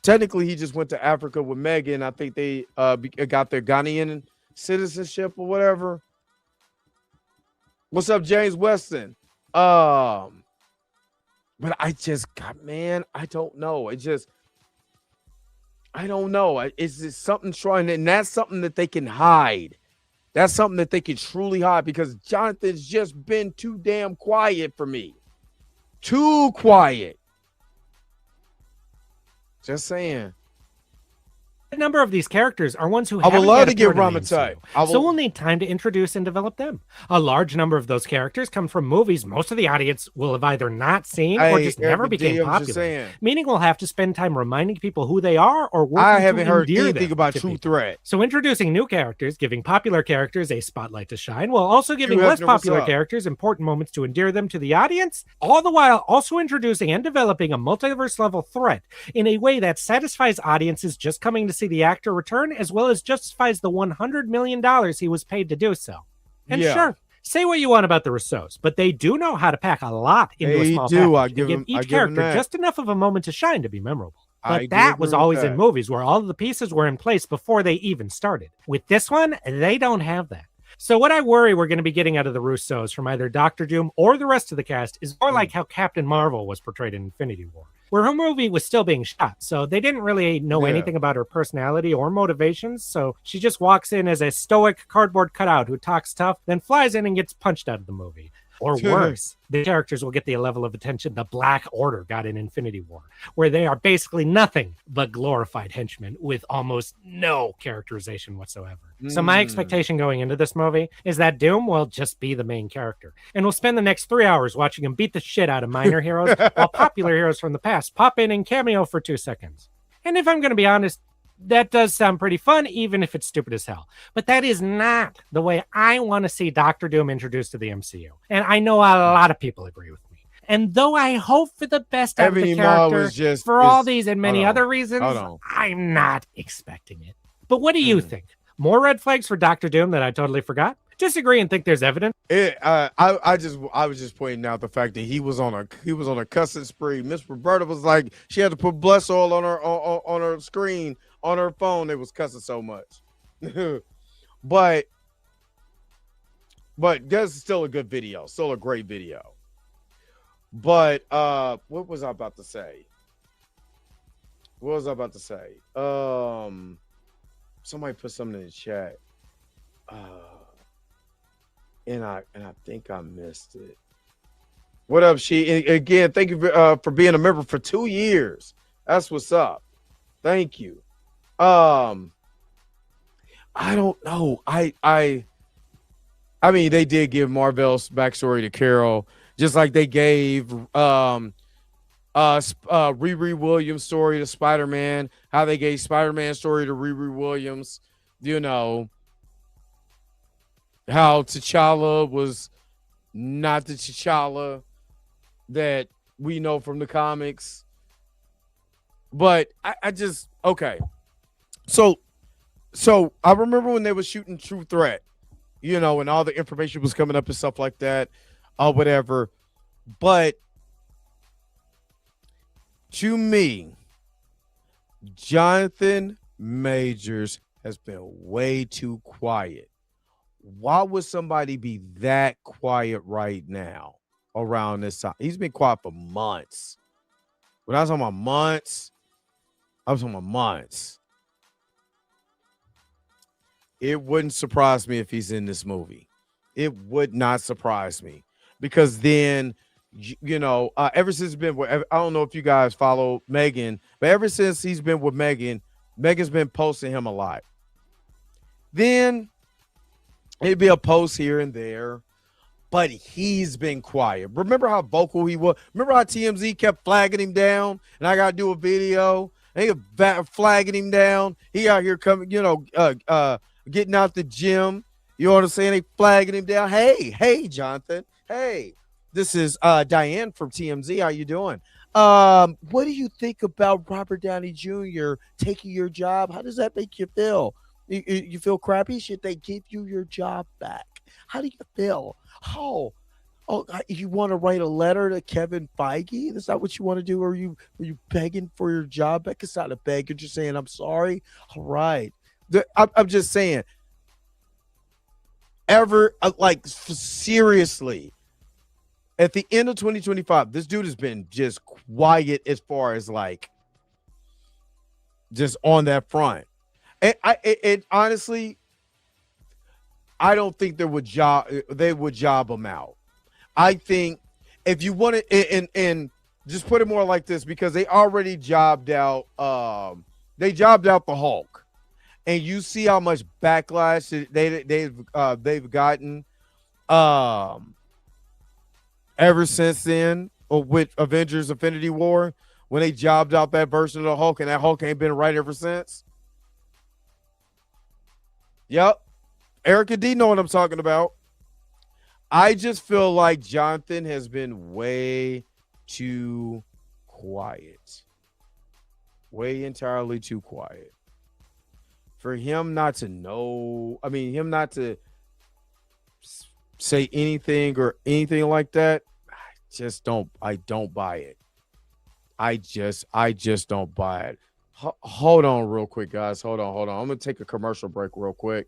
Technically he just went to Africa with Megan. I think they got their Ghanaian citizenship or whatever. What's up, James Weston? But I don't know. I don't know. It's just something trying, and that's something that they can hide. That's something that they can truly hide because Jonathan's just been too damn quiet for me. Too quiet. Just saying. A number of these characters are ones who I would haven't love yet to get appeared in the Ramatut. MCU, so we'll need time to introduce and develop them. A large number of those characters come from movies most of the audience will have either not seen or just never became popular, meaning we'll have to spend time reminding people who they are or working I haven't to heard endear anything them about to True people. Threat. So introducing new characters, giving popular characters a spotlight to shine, while also giving Hugh less Hefner, what's popular up? characters important moments to endear them to the audience, all the while also introducing and developing a multiverse-level threat in a way that satisfies audiences just coming to see the actor return, as well as justifies the $100 million he was paid to do so. And Yeah. sure, say what you want about the Russos, but they do know how to pack a lot into a They small do. I package give and them- give I each give them character that. just enough of a moment to shine to be memorable. I But that do was agree with always that. in movies where all of the pieces were in place before they even started. With this one, they don't have that. So what I worry we're going to be getting out of the Russos from either Doctor Doom or the rest of the cast is more like how Captain Marvel was portrayed in Infinity War, where her movie was still being shot. So they didn't really know Yeah. anything about her personality or motivations. So she just walks in as a stoic cardboard cutout who talks tough, then flies in and gets punched out of the movie. Or worse, the characters will get the level of attention the Black Order got in Infinity War, where they are basically nothing but glorified henchmen with almost no characterization whatsoever. So my expectation going into this movie is that Doom will just be the main character, and we'll spend the next 3 hours watching him beat the shit out of minor heroes, while popular heroes from the past pop in and cameo for 2 seconds. And if I'm going to be honest, that does sound pretty fun, even if it's stupid as hell. But that is not the way I want to see Doctor Doom introduced to the MCU. And I know a lot of people agree with me. And though I hope for the best out of the Ebony Maw character, was just- for all is- these and many hold on, other reasons, hold on. I'm not expecting it. But what do you think? More red flags for Doctor Doom that I totally forgot? Disagree and think there's evidence? I was just pointing out the fact that he was on a cussing spree. Miss Roberta was like, she had to put bless oil on her screen on her phone. It was cussing so much. but that's still a good video, still a great video. But what was I about to say? Somebody put something in the chat. And I think I missed it. What up, she? Again, thank you for being a member for 2 years. That's what's up. Thank you. I don't know. I mean, they did give Marvel's backstory to Carol, just like they gave Riri Williams' story to Spider-Man, how they gave Spider-Man's story to Riri Williams, you know, how T'Challa was not the T'Challa that we know from the comics. But I just, okay. So I remember when they were shooting True Threat, you know, and all the information was coming up and stuff like that, or whatever. But to me, Jonathan Majors has been way too quiet. Why would somebody be that quiet right now around this time? He's been quiet for months. When I was talking about months, I was talking about months. It wouldn't surprise me if he's in this movie. It would not surprise me because then, you know, ever since he's been with, I don't know if you guys follow Megan, but ever since he's been with Megan, Megan's been posting him a lot. Then it'd be a post here and there, but he's been quiet. Remember how vocal he was? Remember how TMZ kept flagging him down? And I got to do a video. They kept flagging him down. He out here coming, you know, getting out the gym. You know what I'm saying? They flagging him down. Hey, Jonathan. Hey, this is Diane from TMZ. How you doing? What do you think about Robert Downey Jr. taking your job? How does that make you feel? You feel crappy? Should they give you your job back? How do you feel? Oh, you want to write a letter to Kevin Feige? Is that what you want to do? Are you begging for your job back? It's not a beg. You're just saying, I'm sorry. All right. I'm just saying, seriously, at the end of 2025, this dude has been just quiet as far as like just on that front. And honestly, I don't think they would job him out. I think if you want to, and just put it more like this, because they already jobbed out the Hulk, and you see how much backlash they've gotten ever since then with Avengers Infinity War, when they jobbed out that version of the Hulk, and that Hulk ain't been right ever since. Yep. Erica D know what I'm talking about. I just feel like Jonathan has been way too quiet. Way entirely too quiet. For him not to know, him not to say anything or anything like that, I don't buy it. I just don't buy it. Hold on real quick, guys. Hold on. I'm going to take a commercial break real quick.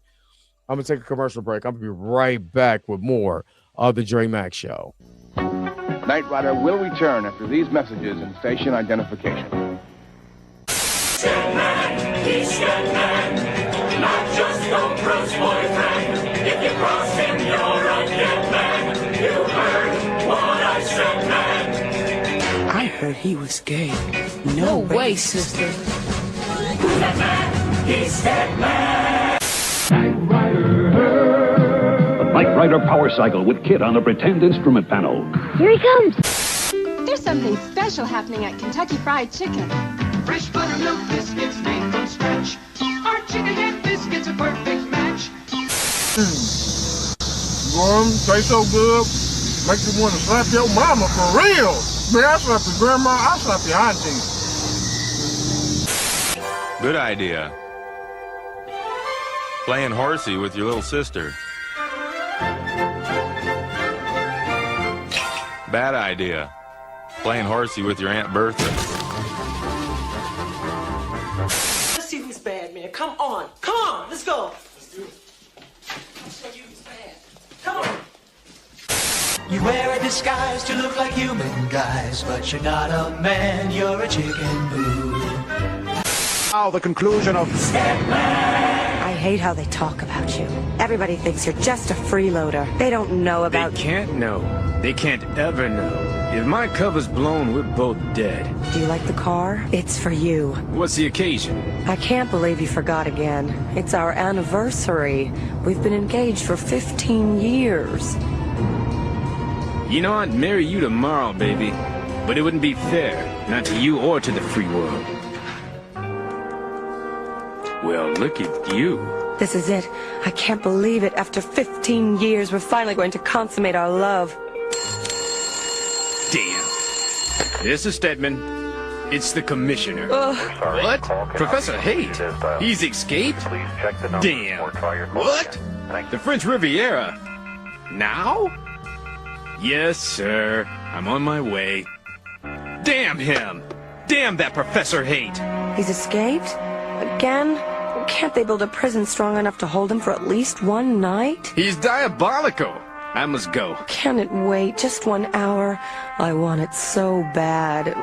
I'm going to take a commercial break. I'm going to be right back with more of the Dre Mack Show. Knight Rider will return after these messages and station identification. Stedman, he's Stedman, not just Oprah's boyfriend. If you cross him, you're a dead man. You heard what I said, man. I heard he was gay. No way, sister. Who's that man? He's Stedman. Knight Rider Power Cycle with Kit on the pretend instrument panel. Here he comes. There's something special happening at Kentucky Fried Chicken. Fresh buttermilk biscuits made from scratch. Our chicken head biscuits a perfect match. Warm, taste so good, make you want to slap your mama for real. Man, I slap your grandma, I slap your auntie. Good idea. Playing horsey with your little sister. Bad idea. Playing horsey with your Aunt Bertha. Let's see who's bad, man. Come on, let's go. Let's do it. I'll show you who's bad. Come on. You wear a disguise to look like human guys, but you're not a man, you're a chicken boo. Now the conclusion of I hate how they talk about you. Everybody thinks you're just a freeloader. They don't know about... They can't know. They can't ever know. If my cover's blown, we're both dead. Do you like the car? It's for you. What's the occasion? I can't believe you forgot again. It's our anniversary. We've been engaged for 15 years. You know, I'd marry you tomorrow, baby. But it wouldn't be fair. Not to you or to the free world. Well, look at you. This is it. I can't believe it. After 15 years, we're finally going to consummate our love. Damn. This is Stedman. It's the commissioner. What? Professor Haight? He's escaped? Damn. What? The French Riviera? Now? Yes, sir. I'm on my way. Damn him! Damn that Professor Haight! He's escaped? Again? Can't they build a prison strong enough to hold him for at least one night? He's diabolical! I must go. Can it wait just 1 hour? I want it so bad.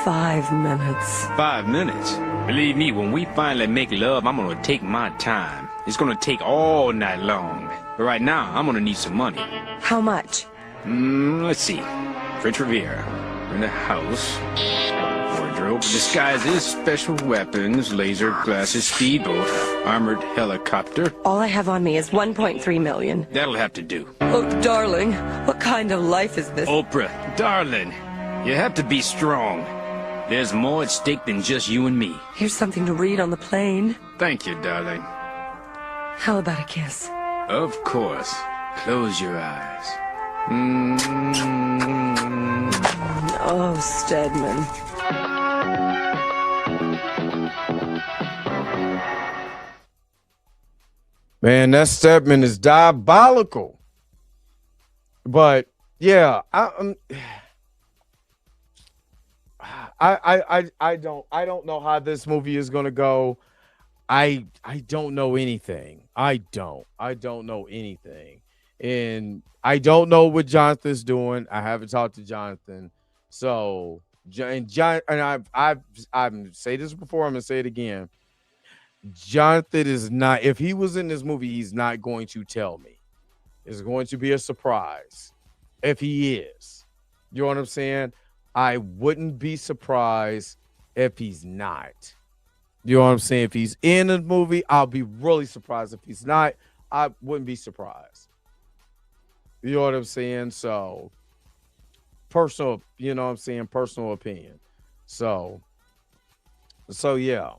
5 minutes. 5 minutes? Believe me, when we finally make love, I'm gonna take my time. It's gonna take all night long. But right now, I'm gonna need some money. How much? Let's see. French Riviera. We're in the house. Wardrobe. Disguises, special weapons, laser glasses, speedboat, armored helicopter. All I have on me is 1.3 million. That'll have to do. Oh, darling, what kind of life is this? Oprah, darling, you have to be strong. There's more at stake than just you and me. Here's something to read on the plane. Thank you, darling. How about a kiss? Of course. Close your eyes. Oh, Stedman. Man, that Stedman is diabolical. But yeah, I don't know how this movie is gonna go. I don't know anything. I don't know anything. And I don't know what Jonathan's doing. I haven't talked to Jonathan. So I've said this before, I'm gonna say it again. Jonathan is not, if he was in this movie, he's not going to tell me. It's going to be a surprise if he is. You know what I'm saying? I wouldn't be surprised if he's not. You know what I'm saying? If he's in the movie, I'll be really surprised. If he's not, I wouldn't be surprised. You know what I'm saying? So, personal, you know what I'm saying? Personal opinion. So yeah.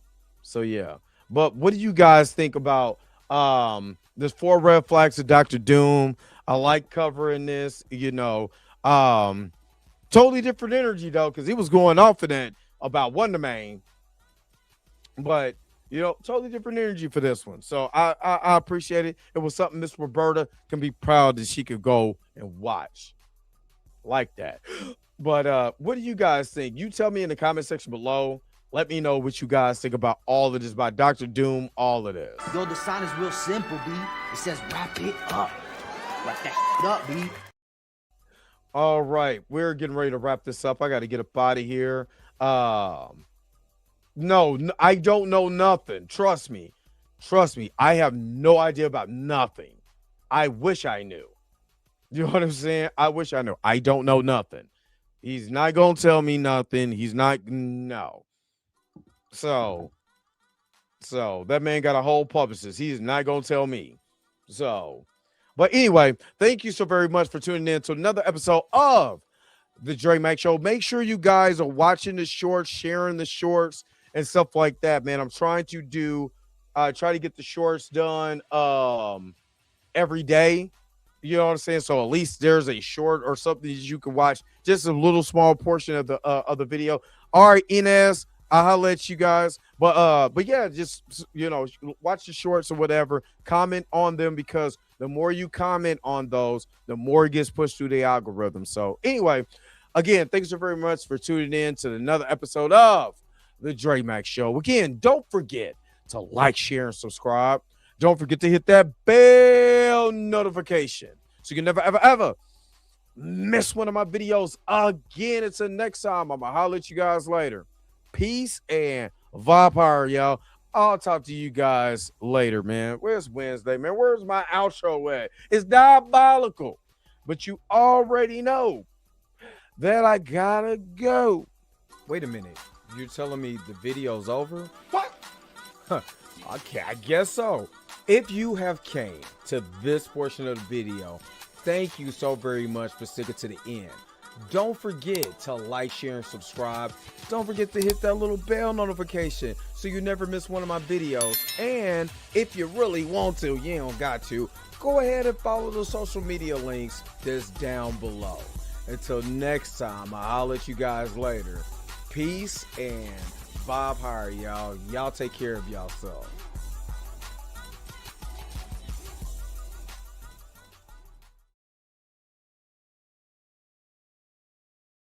But what do you guys think about there's 4 red flags of Dr. Doom? I like covering this, you know. Totally different energy though, because he was going off of that about Wonder Man. But you know, totally different energy for this one. So I appreciate it. It was something Miss Roberta can be proud that she could go and watch like that. But what do you guys think? You tell me in the comment section below. Let me know what you guys think about all of this, by Dr. Doom, all of this. Yo, the sign is real simple, B. It says wrap it up. Wrap that up, B. All right, we're getting ready to wrap this up. I got to get up out of here. No, I don't know nothing. Trust me. I have no idea about nothing. I wish I knew. You know what I'm saying? I wish I knew. I don't know nothing. He's not going to tell me nothing. He's not. No. So that man got a whole publicist. He's not going to tell me. So, but anyway, thank you so very much for tuning in to another episode of the Dre Mac Show. Make sure you guys are watching the shorts, sharing the shorts, and stuff like that, man. I'm trying to get the shorts done every day. You know what I'm saying? So at least there's a short or something that you can watch, just a little small portion of the video. All right, Inez, I'll holler at you guys. But yeah, just, you know, watch the shorts or whatever. Comment on them, because the more you comment on those, the more it gets pushed through the algorithm. So anyway, again, thanks so very much for tuning in to another episode of the Dre Mac Show. Again, don't forget to like, share, and subscribe. Don't forget to hit that bell notification so you can never, ever, ever miss one of my videos again. Until next time, I'm going to holler at you guys later. Peace and vibe power, y'all. I'll talk to you guys later, man. Where's Wednesday, man? Where's my outro at? It's diabolical. But you already know that I gotta go. Wait a minute. You're telling me the video's over? What? Huh. Okay, I guess so. If you have came to this portion of the video, thank you so very much for sticking to the end. Don't forget to like, share, and subscribe. Don't forget to hit that little bell notification so you never miss one of my videos. And if you really want to, you don't got to, go ahead and follow the social media links that's down below. Until next time, I'll let you guys later. Peace and vibe higher, y'all. Y'all take care of yourself.